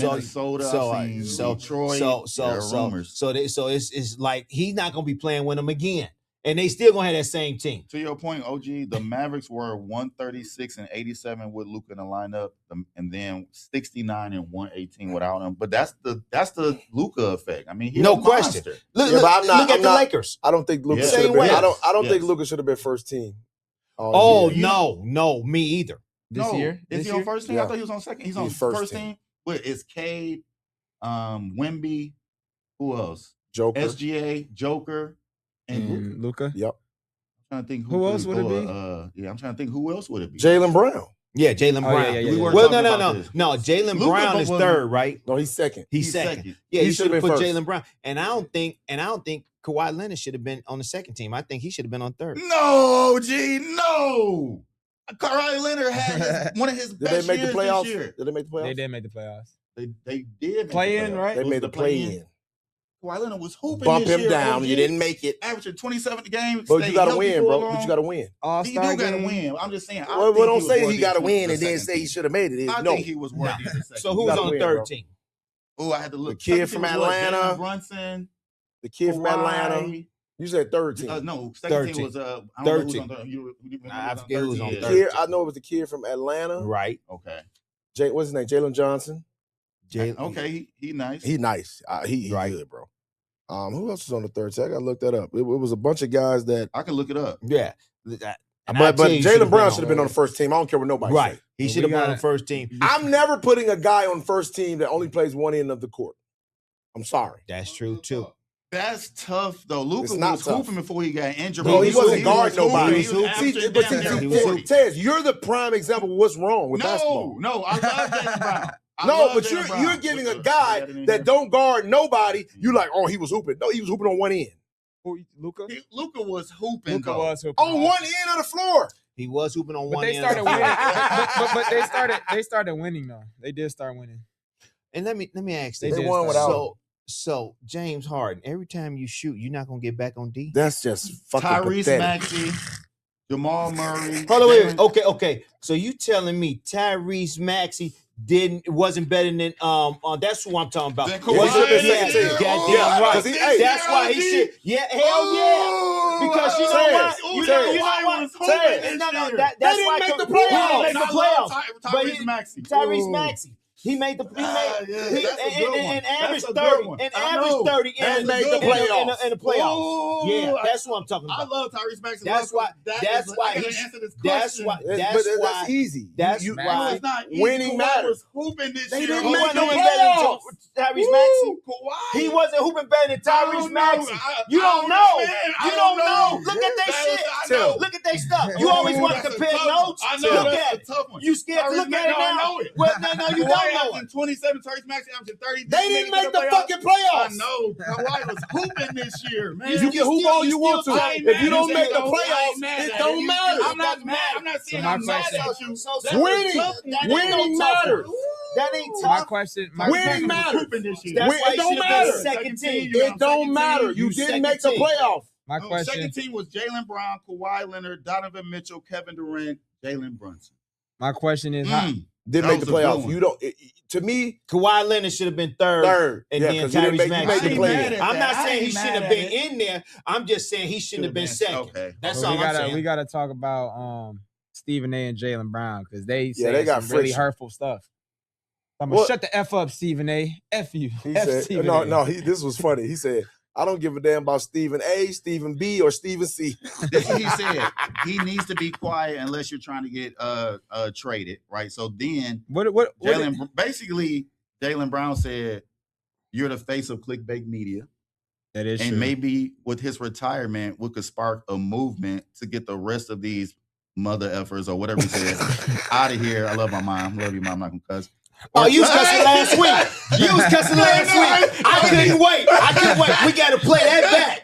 So it's like he's not gonna be playing with them again, and they still gonna have that same team. To your point, OG, the Mavericks were 136 and 87 with Luka in the lineup, and then 69 and 118 without him. But that's the Luka effect. I mean, he's no question. Look at the Lakers. I don't think Luka Yeah. should have Same been. way. I don't think Luka should have been first team. Oh year. no, me either. This year? Is he on first team? Yeah. I thought he was on second. He's on first first team. What is Cade, Wemby, who else? Joker. SGA, Joker, and Luka. Yep. I'm trying to think Who else would it be? I'm trying to think who else would it be? Jaylen Brown. Yeah, Jaylen Brown. yeah. We weren't Well, talking no. about this. No, Jaylen Luka Brown is was- third, right? No, he's second. He's second. Yeah, He you should've should have been put first. Jaylen Brown. And I don't think Kawhi Leonard should have been on the second team. I think he should have been on third. No, OG, no. Kawhi Leonard had one of his Did best they make the years playoffs? this year. Did they make the playoffs? They did make the playoffs. They did make Play the in, playoffs. right? They It was made the play in. Kawhi Leonard was hooping Bump this him year, down. OG. You didn't make it. Averaging 27 games. But stayed you got to healthy win, for bro. long. But you got to win. He do All-Star got to game. win. I'm just saying. Well, don't say he got to to win and then say he should have made it. I No. think he was worthy of the second. So who was gotta on the win, third bro. team? Oh, I had to look. The kid Second from team was what? Atlanta. Jalen Brunson. The kid from Atlanta. Kawhi. You said third team. No, Third second team team. was I don't Third know who's team. on third. I forget who's on team. third. Kid, I know it was the kid from Atlanta. Right. Okay. What's his name? Jalen Johnson. Okay, he nice. He nice. He Right. good, bro. Who else was on the third team? I gotta look that up. It was a bunch of guys that. I can look it up. Yeah. But Jaylen Brown should have been on the first team. I don't care what nobody Right. says. He Well, should have we been on gotta- the first team. I'm never putting a guy on first team that only plays one end of the court. I'm sorry. That's true too. That's tough though. Luka It's not was tough. hooping before he got injured. No, he wasn't guarding nobody. He was averaging See, damn near he was 40. Tez, you're the prime example of what's wrong with basketball. No, I love Jaylen Brown. I No, love but Jaylen Brown. you're giving a What's guy up? You got it that in don't guard nobody. You like, oh, he was hooping. No, he was hooping on one end. Luka? here. Luka was hooping Luka though. was hooping. On one end of the floor. He was hooping on But one they end. started of the winning. floor. but they started winning though. They did start winning. And let me ask They this. did won start. without him. So James Harden, every time you shoot, you're not gonna get back on D. That's just fucking Tyrese pathetic. Maxey, Jamal Murray. Hold on, wait. Jalen- Okay. So you telling me Tyrese Maxey wasn't better than that's who I'm talking about. Then Yeah, he should have been Yeah, second team. goddamn Yeah, right. 'cause he- That's why he should. Yeah, hell yeah. Because you know Tez, what? You know what? Tez. No, They that's didn't why make the he didn't playoffs. make the I love playoffs. But Tyrese Maxey. Tyrese Maxey. He made the. That's a good one. And average That's a good 30. one. And I average know. 30 And in made the in playoffs. the playoffs. Ooh, Yeah, that's what I'm talking I about. love Tyrese Maxey. That's why- that's why I gotta he- answer this That's question. why. But That's why. that's easy. That's You- why- No, it's not easy. Winning Kawhi matters. was hooping this They year. didn't He make wasn't the hooping better than playoffs. Tyrese Maxey. Kawhi. He wasn't hooping better than I Tyrese don't know. Maxey. I You don't don't know. know, man. I You don't don't know. know. Look at that That shit. was- I know. Look at that stuff. You always Ooh, want to that's a compare tough one. notes. I know Look that's at a it. tough one. You scared to Tyrese look at Maxey, it I now? know it. Well, no, you Kawhi don't know it. averaging 27, Tyrese Maxey averaging 30. They didn't make the playoffs. fucking I playoffs. know. Kawhi was hooping this year, man. You can hoop all you want to. I ain't If you mad don't at make you, the though. I ain't playoffs, mad it at don't you. matter. I'm not mad. I'm not saying So my I'm mad question- at you. So That's winning. a tough one. That ain't Winning no tough matters. one. That ain't My tough. question. Winning matters. Hooping this year. That's Win- why it he don't should have matter. been second team. It don't matter. You You didn't second make the team. playoffs. My No, question. second team was Jaylen Brown, Kawhi Leonard, Donovan Mitchell, Kevin Durant, Jalen Brunson. My question is how. Didn't That make was the a good playoffs. one. You don't. To me, Kawhi Leonard should have been third. And Yeah, then 'cause you didn't Tyrese make- you Maxey. made the I ain't play mad in. at I'm that. not saying I he ain't shouldn't mad have at been it. in there. I'm just saying he shouldn't have been second. Okay. That's But all I'm saying. we gotta talk about Stephen A. and Jaylen Brown because they Yeah, say they got some really friction. hurtful stuff. I'm gonna What? shut the F up, Stephen A. F you. he F said, Stephen no, A. no. This was funny. He said, "I don't give a damn about Stephen A, Stephen B, or Stephen C." This is what he said. He needs to be quiet unless you're trying to get traded, right? So then What Jaylen Brown said, "You're the face of clickbait media." That is And true. maybe with his retirement, we could spark a movement to get the rest of these mother effers or whatever he said out of here. I love my mom. Love you, mom. I'm not gonna cuss. Oh, you was cussing last week. You was cussing last week. I couldn't wait. We got to play that back.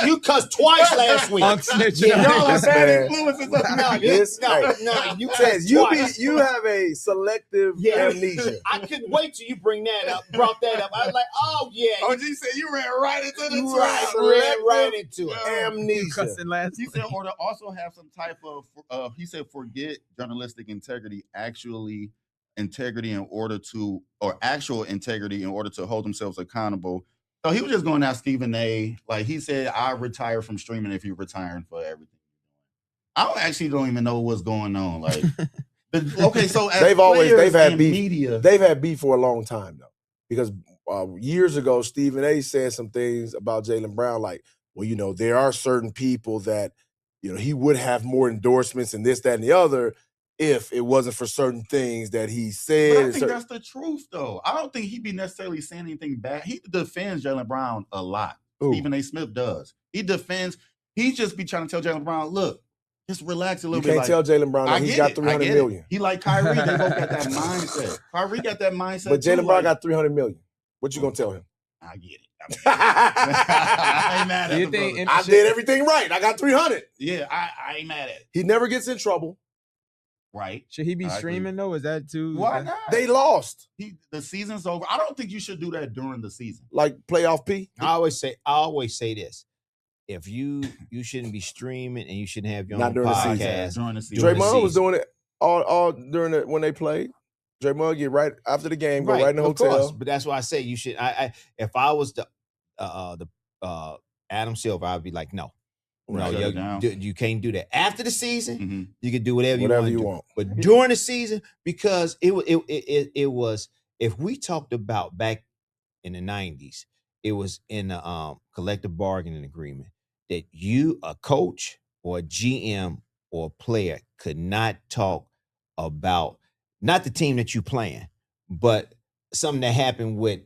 You cussed twice last week. Unsnitching. Y'all are bad influences. You Says you have a selective amnesia. I couldn't wait till you brought that up. I was like, oh yeah. OG said you ran right into the right into it. Amnesia. Cussing last He said, or to also have some type of, he said, forget journalistic integrity, actual integrity in order to hold themselves accountable. So he was just going at Stephen A. Like he said, I retire from streaming if you're retiring for everything. I don't even know what's going on. Like, okay, so as they've had beef. Media, They've had beef for a long time though, because years ago Stephen A. said some things about Jaylen Brown, like, well, there are certain people that he would have more endorsements and this, that, and the other if it wasn't for certain things that he said. But I think that's the truth, though. I don't think he'd be necessarily saying anything bad. He defends Jaylen Brown a lot. Stephen A. Smith does. He just be trying to tell Jaylen Brown, look, just relax a little bit. You can't tell Jaylen Brown that he's got $300 million. He like Kyrie. They both got that mindset. Kyrie got that mindset. But Jaylen Brown got $300 million. What you gonna tell him? I get it. I ain't mad at him. I did everything right. I got 300. Yeah, I ain't mad at it. He never gets in trouble. Right. Should he be streaming though? Is that too? Why not? They lost. The season's over. I don't think you should do that during the season. Like playoff P. I always say this. If you shouldn't be streaming and you shouldn't have your own podcast during the season. Draymond was doing it all during when they played. Draymond get right after the game, go right in the hotel. Course. But that's why I say you should. If I was the Adam Silver, I'd be like, no, you can't do that. After the season, you can do whatever you want. But during the season, because it was, if we talked about back in the 90s, it was in the collective bargaining agreement that you, a coach or a GM or a player, could not talk about not the team that you playing, but something that happened with,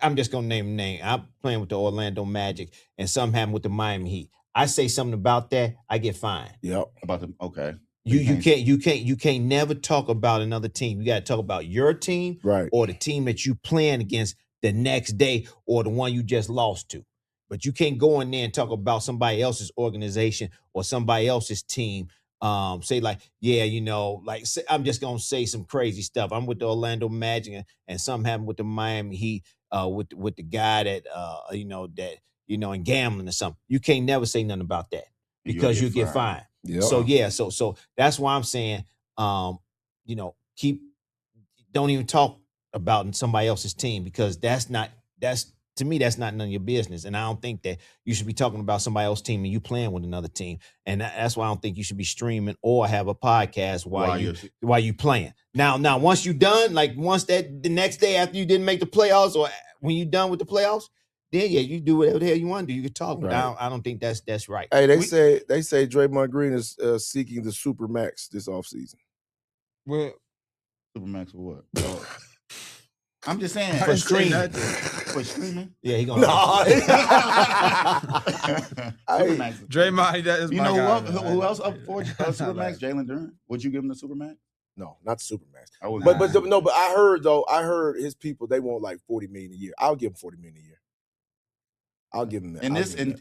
I'm just gonna name a name. I'm playing with the Orlando Magic, and something happened with the Miami Heat. I say something about that, I get fined. Yep. About them. Okay. You can't never talk about another team. You got to talk about your team, right, or the team that you playing against the next day, or the one you just lost to. But you can't go in there and talk about somebody else's organization or somebody else's team. Say like, I'm just gonna say some crazy stuff. I'm with the Orlando Magic, and something happened with the Miami Heat, with the guy that and gambling or something. You can't never say nothing about that because you get fined. Yep. So that's why I'm saying, don't even talk about somebody else's team, because to me, that's not none of your business. And I don't think that you should be talking about somebody else's team and you playing with another team. And that's why I don't think you should be streaming or have a podcast while you playing. Now, once you done, like once the next day after you didn't make the playoffs, or when you done with the playoffs, then you do whatever the hell you want to do. You can talk, but I don't think that's right. Hey, they say Draymond Green is seeking the super max this offseason. Well, super max for what? I'm just saying for streaming. For streaming? Yeah, he gonna. No. Draymond, that is my guy. Who else up for Supermax? Jalen Duren? Would you give him the Supermax? No, not the Supermax. But I heard his people, they want like $40 million a year. I'll give him $40 million a year. I'll give him that.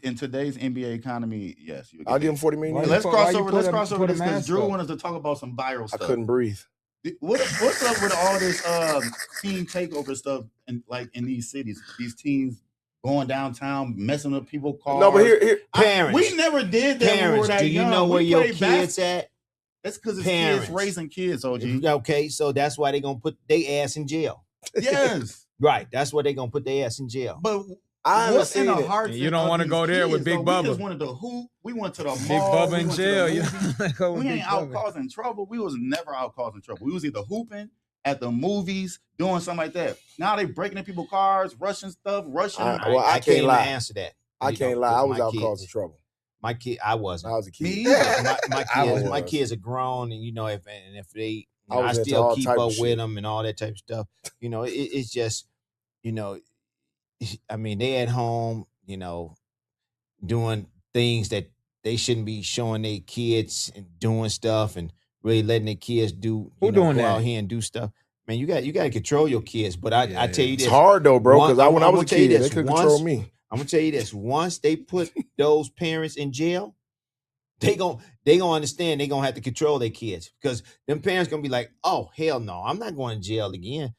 In today's NBA economy, yes. I'll give him $40 million a year. Let's cross over this because Drew wanted to talk about some viral stuff. I couldn't breathe. What's up with all this team takeover stuff in these cities? These teams going downtown, messing up people's cars. No, but here, parents. We never did that when we were that young. Do you know where your kids at? That's because it's kids raising kids, OG. Okay, so that's why they're going to put their ass in jail. Yes. Right, that's why they're going to put their ass in jail. But what's in the heart? You don't want to go there with Big Bubba. We just wanted to hoop. We went to the mall. Big Bubba in jail. We ain't out causing trouble. We was never out causing trouble. We was either hooping at the movies, doing something like that. Now they breaking in people's cars, rushing stuff, I can't lie. Answer that. I can't lie. I was out causing trouble. My kid, I wasn't. I was a kid. Me either. My kids are grown, and if they, I still keep up with them and all that type of stuff. It's just, I mean, they at home, doing things that they shouldn't be showing their kids and doing stuff and really letting their kids do. Who doing go that? out here and do stuff. Man, you got to control your kids. But I tell you this, It's hard though, bro. Because when I was a kid, they couldn't control me. I'm gonna tell you this: once they put those parents in jail, they gonna understand they gonna have to control their kids because them parents gonna be like, "Oh hell no, I'm not going to jail again."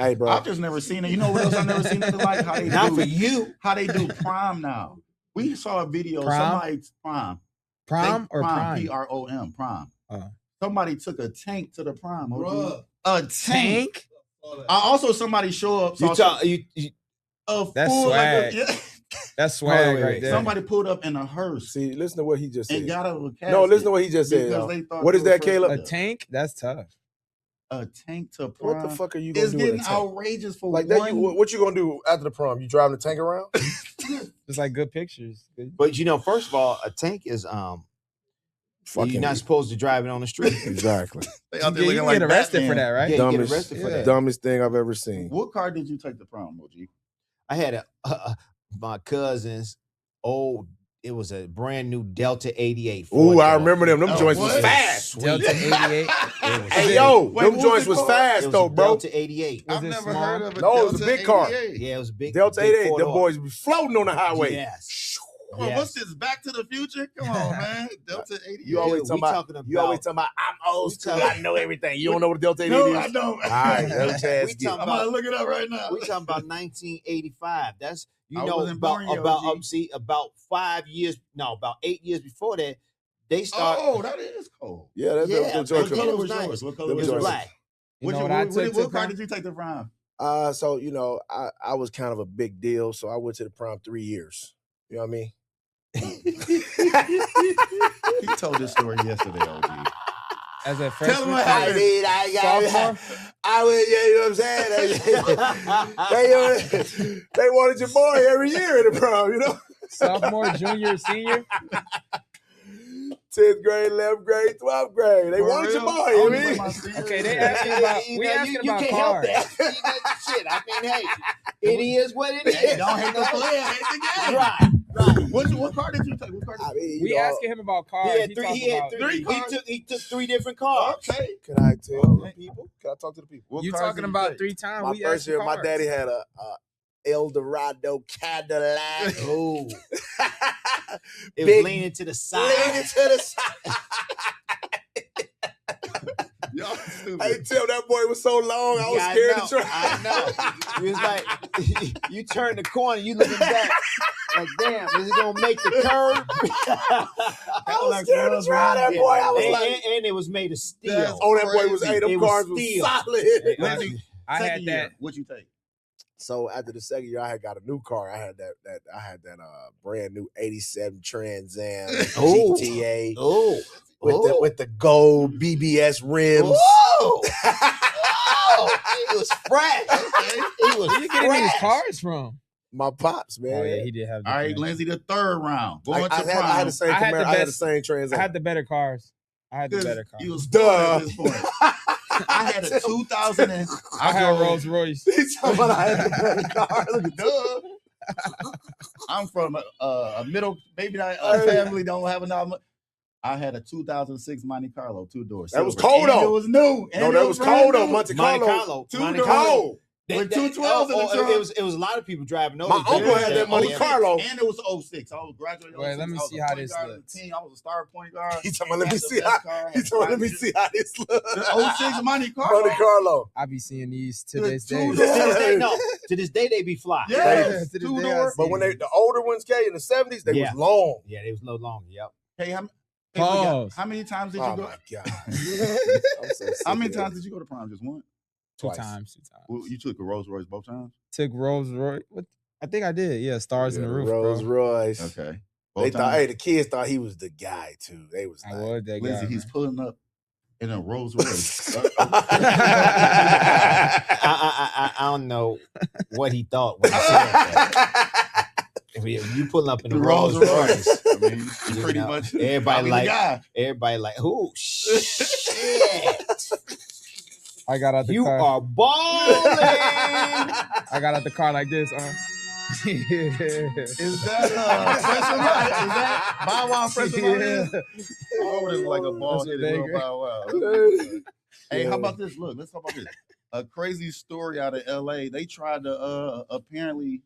Hey, bro, I've just never seen it. You know what else I've never seen it like? How they Not do, for you. How they do prom now. We saw a video. Somebody's prom. Prom or prime? P-R-O-M. Prom. Somebody took a tank to the prom. A tank. Also, somebody show up. That's swag. That's swag right there. Somebody pulled up in a hearse. See, listen to what he just said. And got out of a casket. No, listen to what he just said. What is that, Caleb? A tank? That's tough. A tank to prom. What the fuck are you gonna do? It's getting outrageous for like one. that. What you gonna do after the prom? You driving the tank around? It's like good pictures. But first of all, a tank is you're not supposed to drive it on the street. Exactly. You get arrested for that, right? Yeah, you get arrested for that. Dumbest thing I've ever seen. What car did you take to prom, OG? I had my cousin's old. It was a brand new Delta 88. Ooh, I remember them. Them joints was fast. Delta 88. Hey, yo, them joints was fast though, bro. Delta 88. I've never heard of it. No, it was a big car. Yeah, it was a big Delta 88. Them boys be floating on the highway. Yes. Come on, what's this? Back to the Future? Come on, man. Delta 88. You always talking about I'm old school. I know everything. You don't know what a Delta 88 is? No, I don't. All right, I'm gonna look it up right now. We talking about 1985. That's about 5 years. No, about 8 years before that, they started. Oh, that is cold. Yeah, that's what color was yours? What color was yours? Black. What car did you take to prom? So I was kind of a big deal, so I went to the prom 3 years. You know what I mean? He told this story yesterday, OG. As a freshman, tell him what happened. I went, yeah, you know what I'm saying? They wanted your boy every year in the prom, sophomore, junior, senior. 10th grade, 11th grade, 12th grade. They wanted your boy, you mean? Okay, they asking about. We asking about cars. Shit, I mean, hey, it is what it is. Don't hate the player, hate the game. Right. What car did you take? What car did you take? We asking him about cars. He had three cars. He took 3 different cars. Okay. Can I tell the people? Can I talk to the people? You talking about 3 times? My first year, my daddy had a Eldorado Cadillac. Oh. It was leaning to the side. Y'all stupid. I tell that boy was so long, I was scared to try. I know. It was like you turn the corner, you looking back. Like, damn, is it gonna make the curve? I was scared to try that boy. I was and it was made of steel. Oh, that boy was them cars was solid. I had that. What'd you take? So after the second year, I had got a new car. I had that brand new '87 Trans Am GTA. With the gold BBS rims. Whoa! It was fresh. It was. Where you getting these cars from? My pops, man. Oh yeah, he did have. All right, Lindsey, the third round. I had the same Camaro. I had the same Trans Am. I had the better cars. You was at this point. I had a 2000 and I had Rolls Royce. He's talking about I had the better car. Look at duh. I'm from a middle, maybe not family don't have enough. I had a 2006 Monte Carlo 2-door. That was cold though. It was new. No, that was cold though. Monte Carlo. 2-door. With 212s in the trunk. It was a lot of people driving those. My uncle had that Monte Carlo. And it was 06. I was graduating. Wait, let me see how this looks. I was a star point guard. He's talking about, let me see how this looks. The 06 Monte Carlo. Monte Carlo. I be seeing these to this day. To this day they be fly. Yeah, 2-door. But when the older ones came in the 70s, they was long. Yeah, they was a little long. Yep. Hey, how many times did you go? Oh my God. How many times did you go to prom? Just one? Two times. Well, you took a Rolls Royce both times? Took Rolls Royce. I think I did. Yeah, stars in the roof. Rolls Royce. Okay. They thought, the kids thought he was the guy too. They was I was that guy. Lindsey, he's pulling up in a Rolls Royce. I don't know what he thought when he said that. If you pulling up in the Rolls Royce, I mean, pretty much everybody like, who? Shit. I got out the car. You are balling. I got out the car like this. Is that Fresh? Is that Bow Wow Fresh? Oh, it's like a ball headed little Bow Wow. Hey, how about this? Look, let's talk about this. a crazy story out of LA. They tried to apparently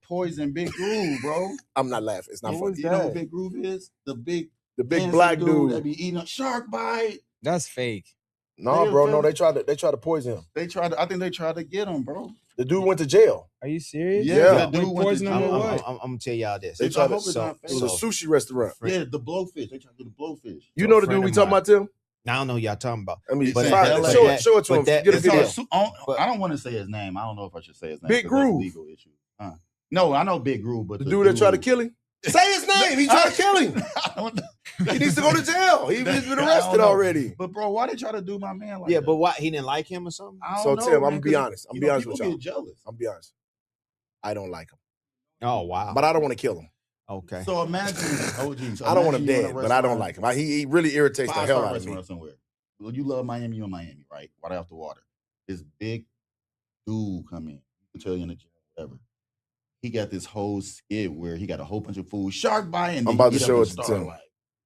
poison Big Groove, bro. I'm not laughing. It's not Who funny. is You know that? who Big Groove is? The big big black dude that be eating a shark bite. That's fake. No, bro. No, they tried to poison him. I think they tried to get him, bro. The dude went to jail. Are you serious? Yeah. The dude went poison to him jail. with what? I'm gonna tell y'all this. They I tried hope to. it's not It was a fake. sushi restaurant. Yeah, the blowfish. They tried to do the blowfish. You know the friend dude we of talking mine. about, Tim? I don't know who y'all talking about. I mean, But fine. LA, show it to him. but that- Get a It's video. I don't want to say his name. I don't know if I should say his name. Big 'cause that's a Groove. legal issue. No, I know Big Groove, but The dude that tried to kill him. Say his name. He tried to kill him. I don't know. He needs to go to jail. He's been I don't arrested know. already. But bro, why they try to do my man like Yeah, that? but why he didn't like him or something? I don't So, know, Tim, I'm man, gonna be 'cause, honest. I'm you be know, honest with people y'all. get jealous. I'm be honest. I don't like him, Oh wow. but I don't want to kill him. Okay. So imagine, OG. So I don't want him imagine you in dead, a but I don't restaurant, like him. He really irritates the hell five-star out of me. restaurant somewhere. Well, you love Miami, you in Miami, right? Right off the water. This big dude come in. You can tell you in the gym, whatever. He got this whole skit where he got a whole bunch of food, shark bite, and I'm then about he to get up show and it to start, Tim. like,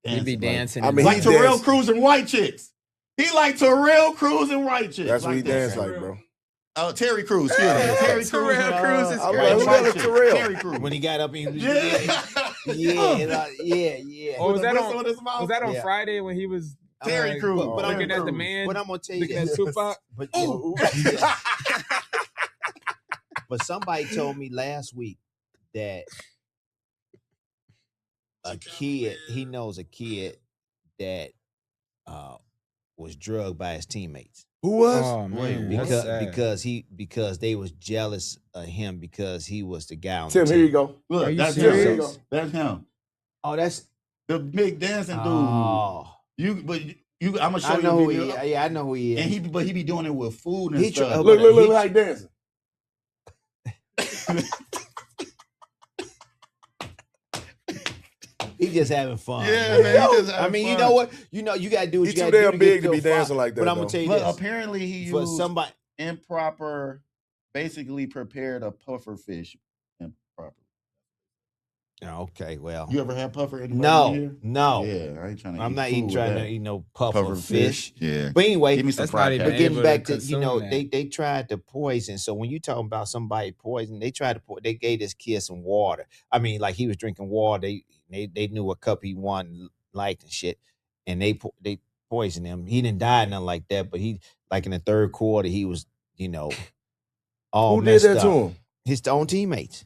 He be like- dancing. I and mean, like he dancing. Terrell dance- Crews and white chicks. He like Terrell Crews and white chicks. That's what he that. dance like, bro. Terry Crews, excuse me. Terry Crews. Terrell Crews is I'm great. like, who got a Terrell? Terry Crews. When he got up and he was Yeah. yeah. Oh, was that Whistle on- in his mouth? Was that on Yeah. Friday when he was Terry Crews. But I'm looking at the Crews. man? But I'm gonna tell you Looking at this. Supa? But, Ooh. but somebody told me last week that he knows a kid that was drugged by his teammates Who was? Oh man, that's sad. because they was jealous of him because he was the guy on Tim, the here you team. go. Are Look, you that's serious? him. That's him. Oh, that's The big dancing dude. oh. I'm gonna show I you know a who he video. is. Yeah, I know who he is. And he be doing it with food and He try- stuff. Look how he dancing. He just having fun. Yeah, man. he just I having mean, fun. you know what? You gotta do what He's you too gotta do damn to big get to be your dancing like that, But I'm though. gonna tell you Look, this. apparently he For used somebody improper, basically prepared a puffer fish improper. okay, well. You ever had puffer anywhere No, in here? no. Yeah, I ain't trying to I'm eat not food even with trying that. to eat puffer fish. Yeah. But anyway, Give me some That's not fried even cat. but getting able back to to consume that. they tried to poison. So when you talking about somebody poison, they tried to they gave this kid some water. I mean, like he was drinking water. They knew what cup he wanted, liked and shit, and they poisoned him. He didn't die nothing like that, but he like in the third quarter he was all Who did messed that up. to him? His own teammates.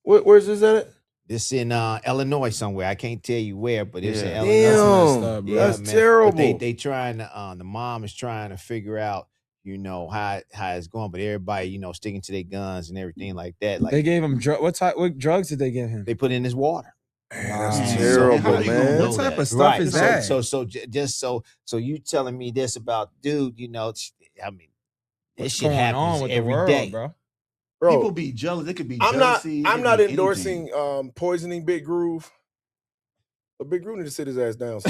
Where's this at? This in Illinois somewhere. I can't tell you where, but it's in Yeah. Illinois. That's Damn, messed up, bro. that's man. terrible. But they trying to the mom is trying to figure out, how it's going, but everybody, sticking to their guns and everything like that. Like They gave him what drugs did they give him? they put in his water. Man, Wow. that's So terrible, how you gonna man. know What type that? of stuff is that? So you telling me this about dude, I mean, this What's shit going on happens with the every world, day. bro? Bro, People be jealous. It could be I'm not jealousy. I'm it not could be endorsing anything. poisoning Big Groove. But Big Groove need to sit his ass down.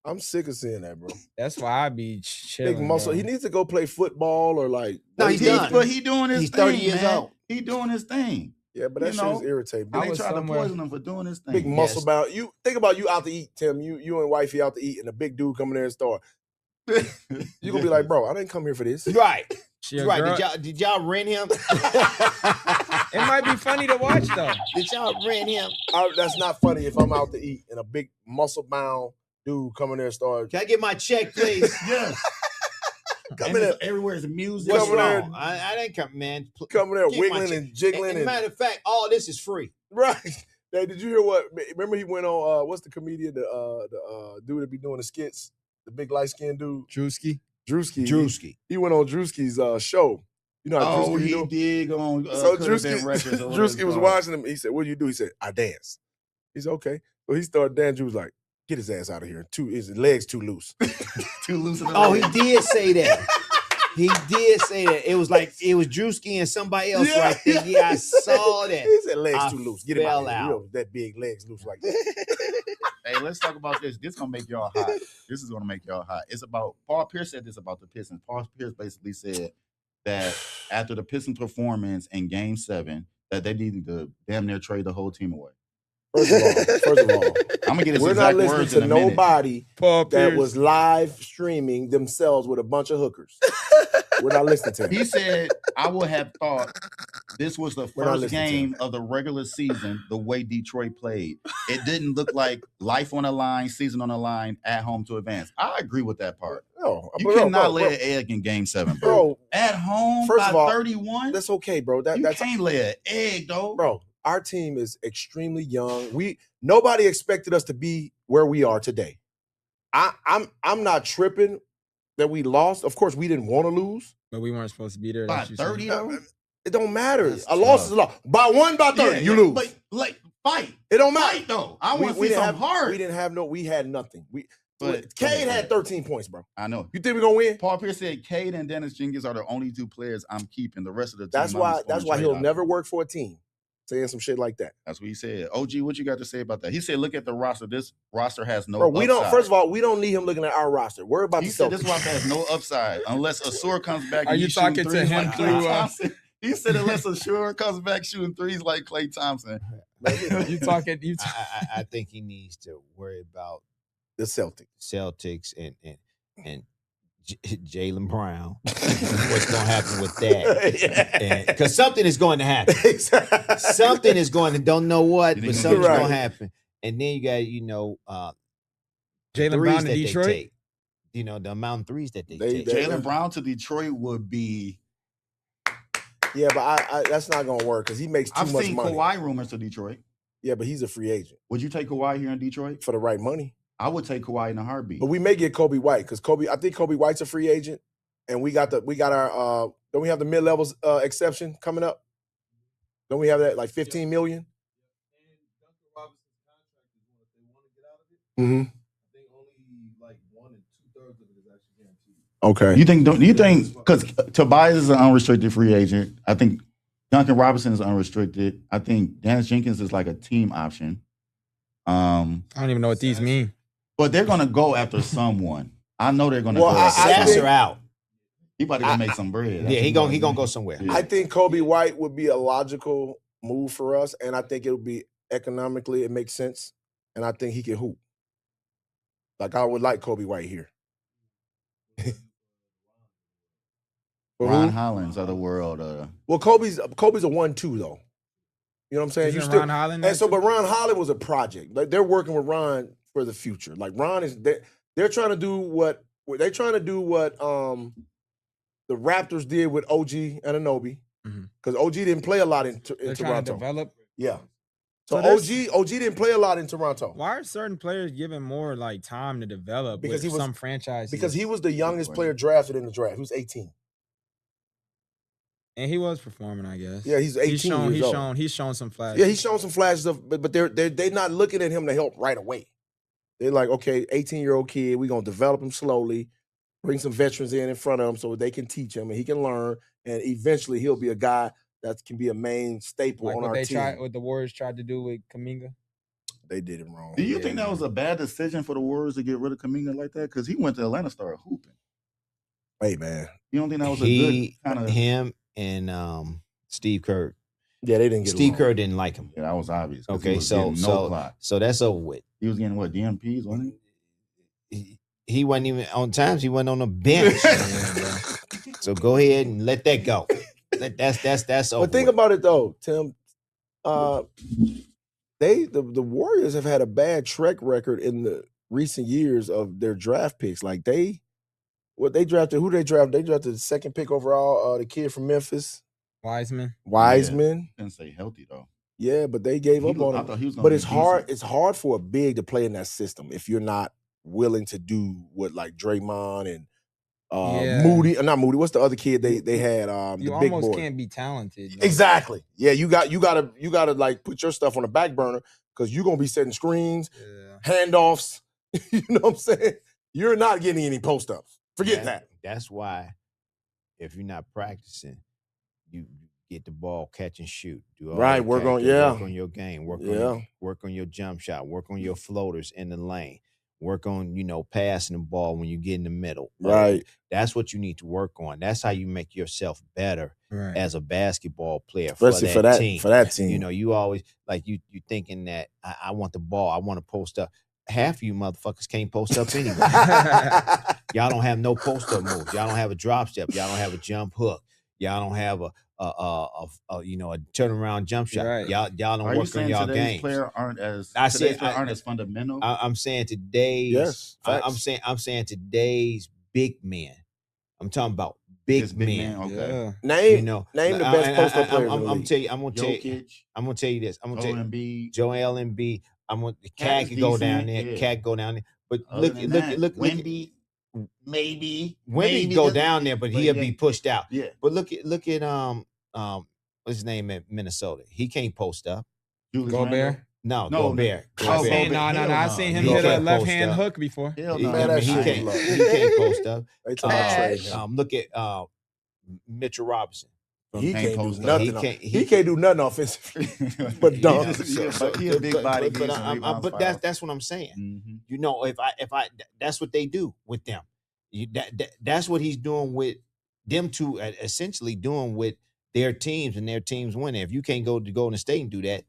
I'm sick of seeing that, bro. That's why I be chilling. Big muscle. Bro. He needs to go play football or like. No, he's done. But he doing his He's thing. 30 years man. old. He doing his thing. Yeah, but that You shit is know, irritating. And I they was tried to somewhere- poison him for doing his thing. Big muscle Yes. bound. You think about you out to eat, Tim. You and wifey out to eat, and a big dude coming there and start. You gonna be like, bro, I didn't come here for this. Right. She a Right. girl- Did y'all rent him? It might be funny to watch though. Did y'all rent him? That's not funny if I'm out to eat and a big muscle bound dude coming there and start. Can I get my check, please? Yes. Come And in it's- there. everywhere is music. What's Coming there- wrong? I didn't come, man. Coming there Get my wiggling check. and jiggling And and matter of fact, all this is free. right. Hey, did you hear what? Remember he went on. What's the comedian? The dude that be doing the skits. The big light skinned dude. Drewski. Drewski. He went on Drewski's show. You know how Oh, Drewski he do? did go on. So Could Have Been Records or whatever Drewski it's was called. watching him. He said, "What do you do?" He said, "I dance." He said, "Okay." So he started dancing. Drew was like, "Get his ass out of here. His legs too loose." Too loose in the Oh, he leg. did say that. He did say that. It was Drewski and somebody else Yeah, right there. Yeah, I saw that. He said, "Legs I too loose. Get him out of fell here. out. You know, that big legs loose like that." Hey, let's talk about this. This gonna make y'all hot. This is gonna make y'all hot. It's about Paul Pierce said this about the Pistons. Paul Pierce basically said that after the Pistons performance in Game 7, that they needed to damn near trade the whole team away. First of all, I'm gonna get his we're not exact listening words to in a minute. nobody Paul that Pierce. was live streaming themselves with a bunch of hookers. We're not listening to him. He said, "I would have thought this was the We're not first listening to game of the regular season. The way Detroit played, it didn't look like life on the line, season on the line, at home to advance." I agree with that part. No, You cannot lay an egg in Game 7, bro. At home first by of all, 31, that's okay, bro. that's can't lay an egg, though, bro. Our team is extremely young. Nobody expected us to be where we are today. I'm not tripping that we lost. Of course, we didn't want to lose. But we weren't supposed to be there. By 30, though. It don't matter. That's A loss is a loss. By 30, you lose. But like fight. It don't matter. Fight, though. I want to see something hard. We had nothing. But Cade had 13 points, bro. I know. You think we're gonna win? Paul Pierce said Cade and Dennis Jennings are the only 2 players I'm keeping. The rest of the team. That's why he'll never work for a team. Saying some shit like that. That's what he said. OG, what you got to say about that? He said, "Look at the roster. This roster has no bro, we upside." don't. First of all, we don't need him looking at our roster. Worry about he the said Celtics. this roster has no upside unless Asur comes back. Are and you he's shooting talking to threes him like through, Klay Thompson. He said unless Asur comes back shooting threes like Klay Thompson. You talking? I think he needs to worry about the Celtics and Jaylen Brown. What's going to happen with that? Because something is going to happen. Something is going to, don't know what, but something's going to happen. And then you got, Jaylen Brown to Detroit. Take, the amount of threes that they take. Jaylen Brown to Detroit would be. Yeah, but I that's not going to work because he makes too much money. I've seen Kawhi rumors to Detroit. Yeah, but he's a free agent. Would you take Kawhi here in Detroit? For the right money. I would take Kawhi in a heartbeat. But we may get Kobe White because I think Kobe White's a free agent, and we got our don't we have the mid levels exception coming up? Don't we have that like $15 million? Mm-hmm. I think only like 1 2/3 of it is actually Okay. guaranteed. Do you think because Tobias is an unrestricted free agent? I think Duncan Robinson is unrestricted. I think Dennis Jenkins is like a team option. I don't even know what these mean. But they're gonna go after someone. I know they're gonna. Well, go after Sasser out. He about to go make some bread. Yeah, he gonna go somewhere. Yeah. I think Kobe White would be a logical move for us, and I think it would be economically it makes sense, and I think he can hoop. Like I would like Kobe White here. Ron Hollins of the world. Well, Kobe's a 1-2 though. You know what I'm saying? Isn't Ron Holland and so, but Ron Holland was a project. Like they're working with Ron for the future. Like Ron is, they're trying to do what the Raptors did with OG Anunoby, because OG didn't play a lot in They're trying to Toronto. develop. Yeah. So So OG didn't play a lot in Toronto Why are certain players given more like time to develop? Because with he was- some franchises. because he was the youngest player drafted in the draft. He was 18. and he was performing, I guess. Yeah, he's 18 years old. He's shown some flashes. Yeah, he's shown some flashes of, but they're not looking at him to help right away. They're like, okay, 18-year-old kid, we're gonna develop him slowly, bring some veterans in front of him so they can teach him and he can learn, and eventually he'll be a guy that can be a main staple like on what our they team. what the Warriors tried to do with Kuminga. They did it wrong. Do you think that was a bad decision for the Warriors to get rid of Kuminga like that? Because he went to Atlanta, started hooping. Hey man, You don't think that was a good kind of? Him and Steve Kerr. yeah, they didn't get Steve it Kerr wrong. didn't like him. Yeah, that was obvious. 'cause he Okay, was so getting no clock. so that's over with. He was getting what, DMPs, wasn't He wasn't even on times. He wasn't on the bench. So go ahead and let that go. That's over. But think with. about it though, Tim. The Warriors have had a bad track record in the recent years of their draft picks. Like who they drafted? They drafted the second pick overall, the kid from Memphis, Wiseman. Wiseman. Didn't say healthy though. Yeah, but they gave up on I him. thought he was gonna But be it's hard. decent. It's hard for a big to play in that system if you're not willing to do what like Draymond and Moody. Not Moody. What's the other kid they had? You the big almost boy. can't be talented. though. Exactly. Yeah, you gotta like put your stuff on the back burner because you're gonna be setting screens, Yeah. handoffs. You know what I'm saying? You're not getting any post ups. Forget that. That's why if you're not practicing, you get the ball, catch and shoot. Do all Right, that work on- tactics, yeah. work on your game, work Yeah. on your jump shot, work on your floaters in the lane. Work on, passing the ball when you get in the middle. Right. That's what you need to work on. That's how you make yourself better as a basketball player, especially for that team. For that team. You always you thinking that I want the ball. I want to post up. Half of you motherfuckers can't post up anyway. Y'all don't have no post up moves. Y'all don't have a drop step. Y'all don't have a jump hook. Y'all don't have a turnaround jump shot. Right. Y'all don't Are you work on saying y'all today's games. players aren't as fundamental? I'm saying today's. Yes, I'm saying today's big men. I'm talking about big men. Okay. Name the best post-up players in the league. I'm gonna tell you this. I'm gonna tell you Embiid. Joel Embiid. Cat could go down there. Yeah. Cat go down there. But Other look. Wemby, maybe Go down there, but he'll be pushed out. Yeah. But look at what's his name at Minnesota? He can't post up. Julius Gobert. Randle? No, No, Gobert. I seen, Gobert. no. I seen him He hit a can't left post hand up. hook before. Hell He no. Man, that he shit can't. low. He can't post up. They talking about trade him. Look at Mitchell Robinson. He can't do post up. nothing. He can't do nothing offensively. But dunk. He a big body. But that's what I'm saying. Mm-hmm. If I that's what they do with them. That's what he's doing with them two, essentially doing with their teams, and their teams winning. If you can't go to Golden State and do that,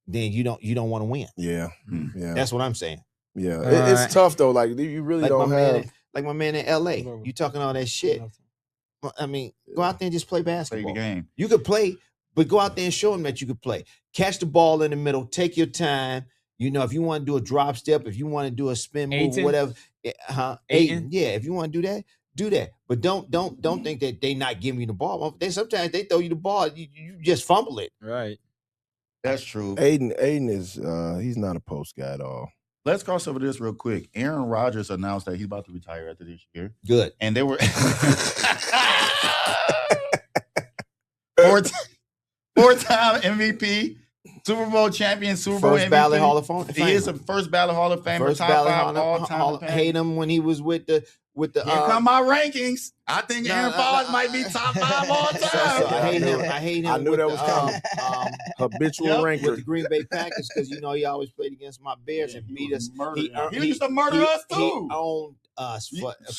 then you don't want to win. Yeah. Yeah. That's what I'm saying. Yeah. It's tough though. Like you really don't have like my man in LA. You talking all that shit. I mean, go out there and just play basketball. Play the game. You could play, but go out there and show them that you could play. Catch the ball in the middle. Take your time. If you want to do a drop step, if you want to do a spin move, whatever. Aiton. Yeah, if you want to do that, do that. But don't think that they not giving you the ball. Sometimes they throw you the ball, you just fumble it. Right. That's true. Aiden is he's not a post guy at all. Let's cross over this real quick. Aaron Rodgers announced that he's about to retire after this year. Good. And they were four-time MVP, Super Bowl champion, Super Bowl First MVP. ballot Hall of Famer. He is a first ballot Hall of Famer. First top ballot five all time. hate him when he was with the. Here come my rankings. I think Aaron Rodgers might be top 5 all time. So I hate him. I knew with that was coming. Habitual Habitual ranker. with the Green Bay Packers, because he always played against my Bears and beat us. He used to murder us too. He owned us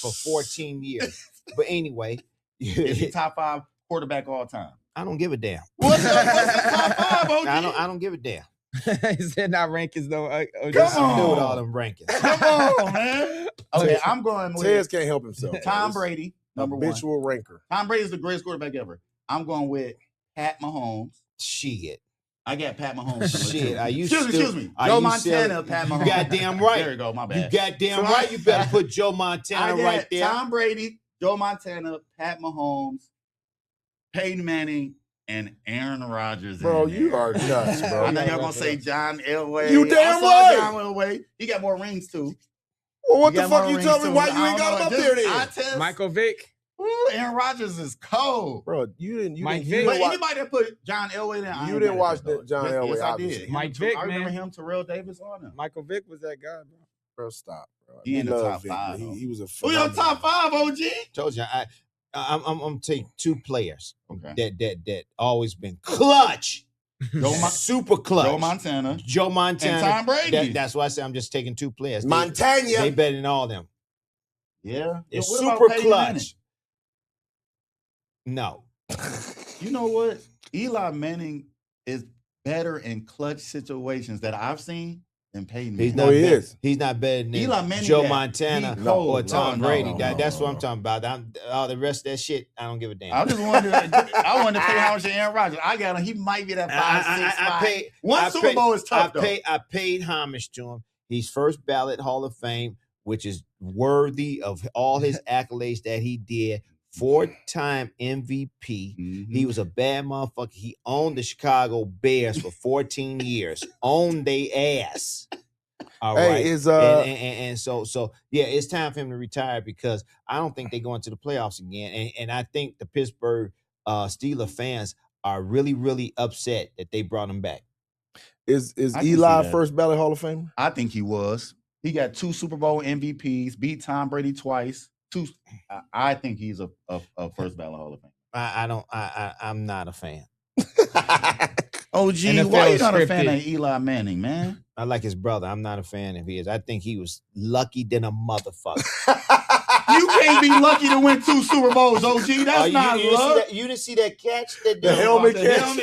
for 14 years. But anyway, is he top 5 quarterback all time? I don't give a damn. What's the top 5, OG? I don't give a damn. He said not rankings though. Come on. Do with all them rankings. Come on, man. Okay, I'm going with Tez can't help himself. Tom Brady, number Habitual 1. ranker. Tom Brady is the greatest quarterback ever. I'm going with Pat Mahomes. Shit. I got Pat Mahomes. Shit. Excuse me. Joe Montana, Pat Mahomes. You goddamn right. There you go. My bad. You goddamn right. You better put Joe Montana right there. Tom Brady, Joe Montana, Pat Mahomes, Peyton Manning, and Aaron Rodgers. Bro, you are nuts, bro. I know y'all gonna say John Elway. You damn right. right. John Elway. He got more rings too. Well, what the fuck you tell me why you ain't got him up there then? Michael Vick. Ooh, Aaron Rodgers is cold. Bro, you didn't Mike you Vick. didn't But watch, anybody that put John Elway there, you didn't watch John Elway, Yes, I obviously. did. Mike Vick, I remember man. him, Terrell Davis on him. Michael Vick was that guy, bro. Bro, stop, bro. He in the loved top Vic, 5, but though. He was a Who your top 5, OG? Told you, I'm taking 2 players Okay. that always been clutch, super clutch. Joe Montana. And Tom Brady. That's why I say I'm just taking 2 players. Montana. They better than all them. Yeah. They're What about super Peyton clutch. Manning? No. You know what? Eli Manning is better in clutch situations that I've seen than Peyton Manning. He's not better than Eli Manning, Joe Montana or Tom Brady. That's what I'm no. talking about. All the rest of that shit, I don't give a damn. I just wanted to pay homage to Aaron Rodgers. I got him. He might be that 5'6". Super Bowl is tough, though. I paid homage to him. He's first ballot Hall of Fame, which is worthy of all his accolades that he did. 4-time MVP. Mm-hmm. He was a bad motherfucker. He owned the Chicago Bears for 14 years. Owned they ass. All right. And so yeah, it's time for him to retire, because I don't think they go into the playoffs again. And I think the Pittsburgh Steelers fans are really, really upset that they brought him back. Is Eli first ballot Hall of Famer? I think he was. He got 2 Super Bowl MVPs, beat Tom Brady twice. I think he's a first ballot Hall of Fame. I'm not a fan. OG, NFL why you is not a fan scripted. of Eli Manning, man? I like his brother. I'm not a fan of his. I think he was lucky than a motherfucker. You can't be lucky to win 2 Super Bowls, OG. That's not luck. You didn't see that catch? The helmet catch.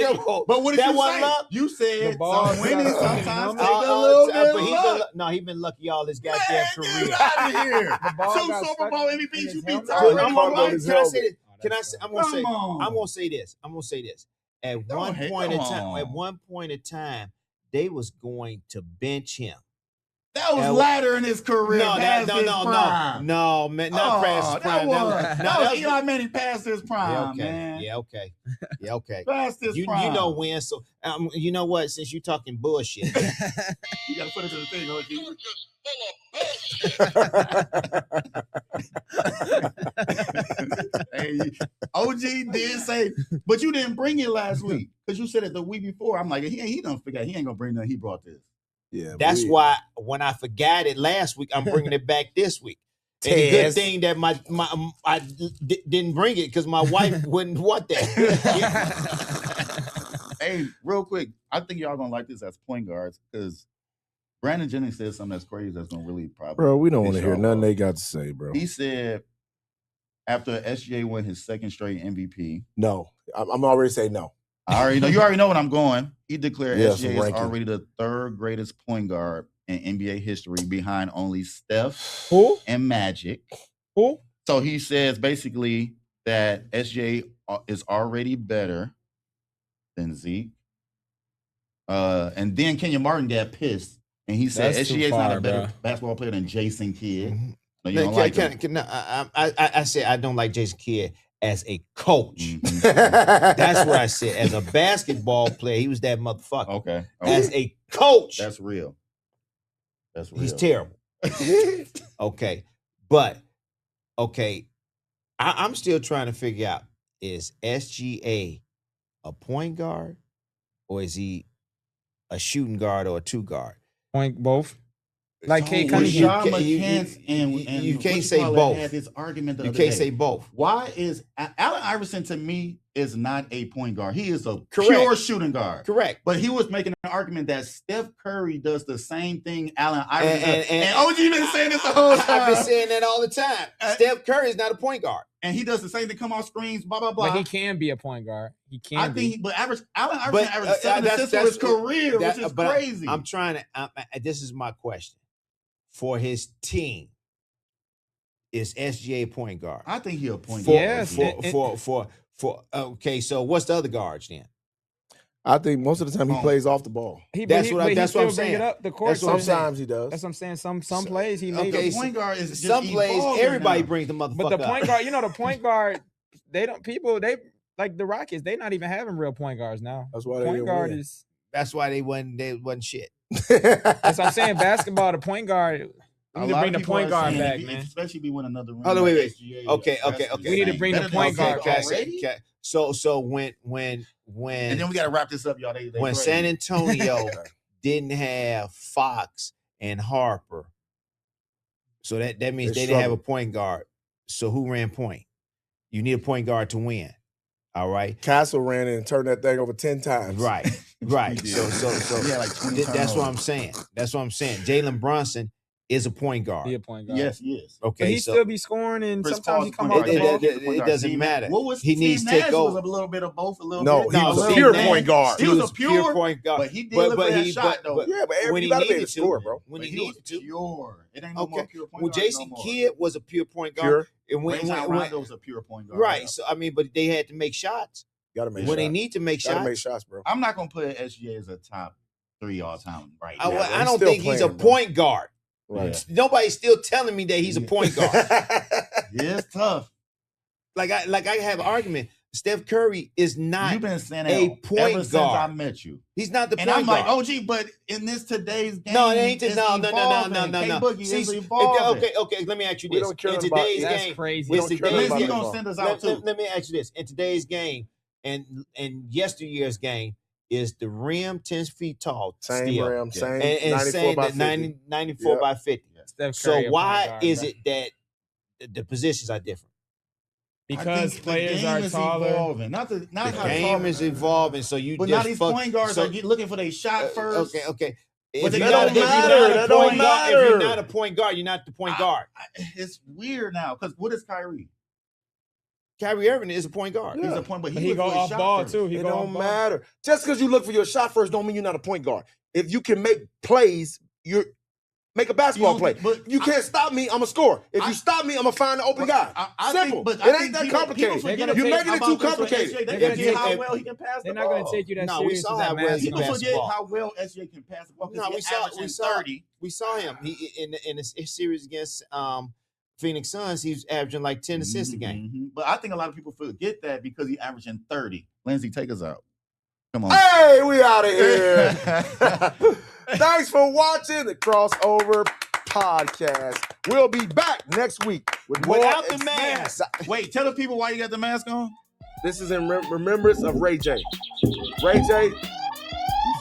But what did That you wasn't say? luck? You said The ball some winning got sometimes something take on a little bit but of luck. he's been lucky all his goddamn Man, career. get out of here. The ball 2 got Super stuck Bowl in MVPs. his You be helmet. talking Dude, about I'm on life. his Can I say this? Oh, Can I that's say? tough. I'm gonna say. Come on. I'm gonna say this. I'm gonna say this. At Don't one hate- point in come time, on. at one point in time, they was going to bench him. That was That was- later in his career. past his prime. no, man, not past his prime. That was Eli Manning past his prime, Yeah, okay. man. Yeah, okay. Yeah, okay. Past his You prime. know when? So you know what? Since you talking bullshit, You gotta put it to the thing, OG. Hey, OG did say, but you didn't bring it last week because you said it the week before. I'm like, he don't forget. He ain't gonna bring nothing. He brought this. Yeah, that's why when I forgot it last week, I'm bringing it back this week. And the good thing that I didn't bring it because my wife wouldn't want that. Hey, real quick, I think y'all gonna like this as point guards because Brandon Jennings said something that's crazy that's gonna really probably. Bro, we don't want to piss hear y'all nothing off. they got to say, bro. He said after SGA won his 2nd straight MVP. No, I'm already saying no. I already know. You already know when I'm going. He declared Yes, SGA is ranking. already the 3rd greatest point guard in NBA history, behind only Steph Who? and Magic. Who? So he says basically that SGA is already better than Zeke. And then Kenyon Martin got pissed, and he said That's too SGA is not far, a better bro. basketball player than Jason Kidd. No, you No, don't like him. I said I don't like Jason Kidd as a coach. Mhm. That's what I said. As a basketball player, he was that motherfucker. Okay. As a coach, That's real. That's real. he's terrible. Okay, but okay, I'm still trying to figure out: is SGA a point guard, or is he a shooting guard or a 2 guard? Point both. Like Cade Well, Cunningham. Sean McCants and you what can't you say call it both. had this argument the You other can't day. say both. Why is Allen Iverson to me is not a point guard? He is a Correct. pure shooting guard. Correct. But he was making an argument that Steph Curry does the same thing Allen Iverson does. And And OG been saying this the whole time. I've been saying that all the time. Steph Curry is not a point guard. And he does the same thing, come off screens, blah, blah, blah. But he can be a point guard. He can I be. think, but Allen Iverson But, averaged 7 that's- assists for his that's- career, that- which is but crazy. I'm trying to. This is my question for his team. Is SGA a point guard? I think he'll point For, Yes, for okay. So what's the other guards then? I think most of the time he plays off the ball. That's what I'm still bring saying. it up the court. That's what I'm saying. Sometimes he does. That's what I'm saying. Some plays he made. Okay, The point guard is just Some plays evolving everybody now. brings the motherfucker But the point up. guard, the point guard, they like the Rockets. They not even having real point guards now. That's why they Point didn't guard win. is. That's why they wasn't shit. That's what I'm saying. Basketball, the point guard. We A need to lot bring of the people point are guard saying back, if he- man. Especially if we win another ring. Hold on, wait. SGA, Okay. that's the We need to same. bring the Better than point Zeke guard back. already? So when And then we got to wrap this up, y'all. They when crazy. San Antonio didn't have Fox and Harper, so that means They they didn't have a struggled. point guard. So who ran point? You need a point guard to win. All right. Castle ran in and turned that thing over 10 times. Right. Right. He So did. Yeah, like 20 that's what I'm turnovers. saying. That's what I'm saying. Jaylen Brunson is a point guard. Be a point guard. Yes, yes. But Okay. he So still be scoring, and Chris sometimes he Paul's come point off guard. the ball. it doesn't matter. What was He Steve needs to Nash take was over. a little bit of both, a little No, bit. he was a Steve pure Nash- point guard. He was a pure point guard. But he delivered that shot, though. Yeah, but when you he got to be able needed to score, bro. When But he he was needed to. pure. It ain't no more Okay. pure point Well, guard. Jason Kidd was a pure point guard. Pure. And Rajon Rondo was a pure point guard. right. So I mean, but they had to make shots Got to make when shots. they need to make Got to shots. make shots, bro. I'm not gonna put SGA as a top 3 all time right now. I he's don't still think he's a playing, bro. point guard. Right. Nobody's still telling me that he's a point guard. Yeah, it's tough. like I have an argument. Steph Curry is not. You've been saying a that point ever since I guard. met you. He's not the And point I'm guard. like, OG, but in this today's game, No, it ain't. it's No. evolving. K-Boogie is evolving. Okay. Let me ask you We this. don't care In about- today's That's game, crazy. We It's don't care today's about Lindsey that gonna ball. send us out too. let me ask you this. In today's game and yesteryear's game, is the rim 10 feet tall Same still? rim, same And 94 saying by that 50. 94 Yeah. by 50. Steph So Curry a point why guard, is bro. it that the positions are different? Because players the are game is taller. evolving. Not The how game tall- is evolving, so you But just now these point guards are looking for their shot first. Okay. But If that you're don't not- if you're matter. not a That don't point guard- If matter. you're not a point guard, you're not the point guard. It's weird now because what is Kyrie? Kyrie Irving is a point guard. He's a point, but But he he go look for his off shot ball first. too. He It go don't off ball. matter. Just because you look for your shot first don't mean you're not a point guard. If you can make plays, you make a basketball You play. don't think- but You can't stop me, I'm a scorer. If I- you stop me, I'm gonna find the open guy. I Simple. Think, It ain't that complicated. They're gonna You're take- making it too complicated. They They're gonna forget take how it- well he can pass the They're ball. not going to take you that No, we serious. saw as that how well he People basketball. forget basketball. how well SJ can pass the ball because No, he's averaging 30. we saw him. He in his series against Phoenix Suns, he was averaging like 10 assists a game. Mhm. But I think a lot of people forget that because he's averaging 30. Lindsey, take us out. Come on. Hey, we out of here. Thanks for watching the Crossover Podcast. We'll be back next week with more Without the mask. Wait, tell the people why you got the mask on. This is in remembrance of Ray J. Ray J, we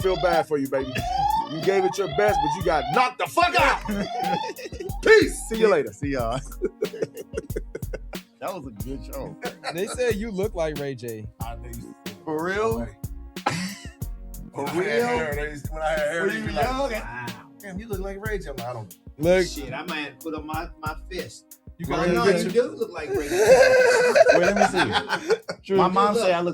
feel bad for you, baby. You gave it your best, but you got knocked the fuck out. Peace. See you later. See y'all. That was a good show. They said you look like Ray J. For real? For real? When I had hair, Were they you be like, young? damn, you look like Ray J. I'm like, I don't. Look, Shit, I might have put up my fist. You Oh, gonna no, get you you. do look like Ray. Wait, let me see. True. My mom say I look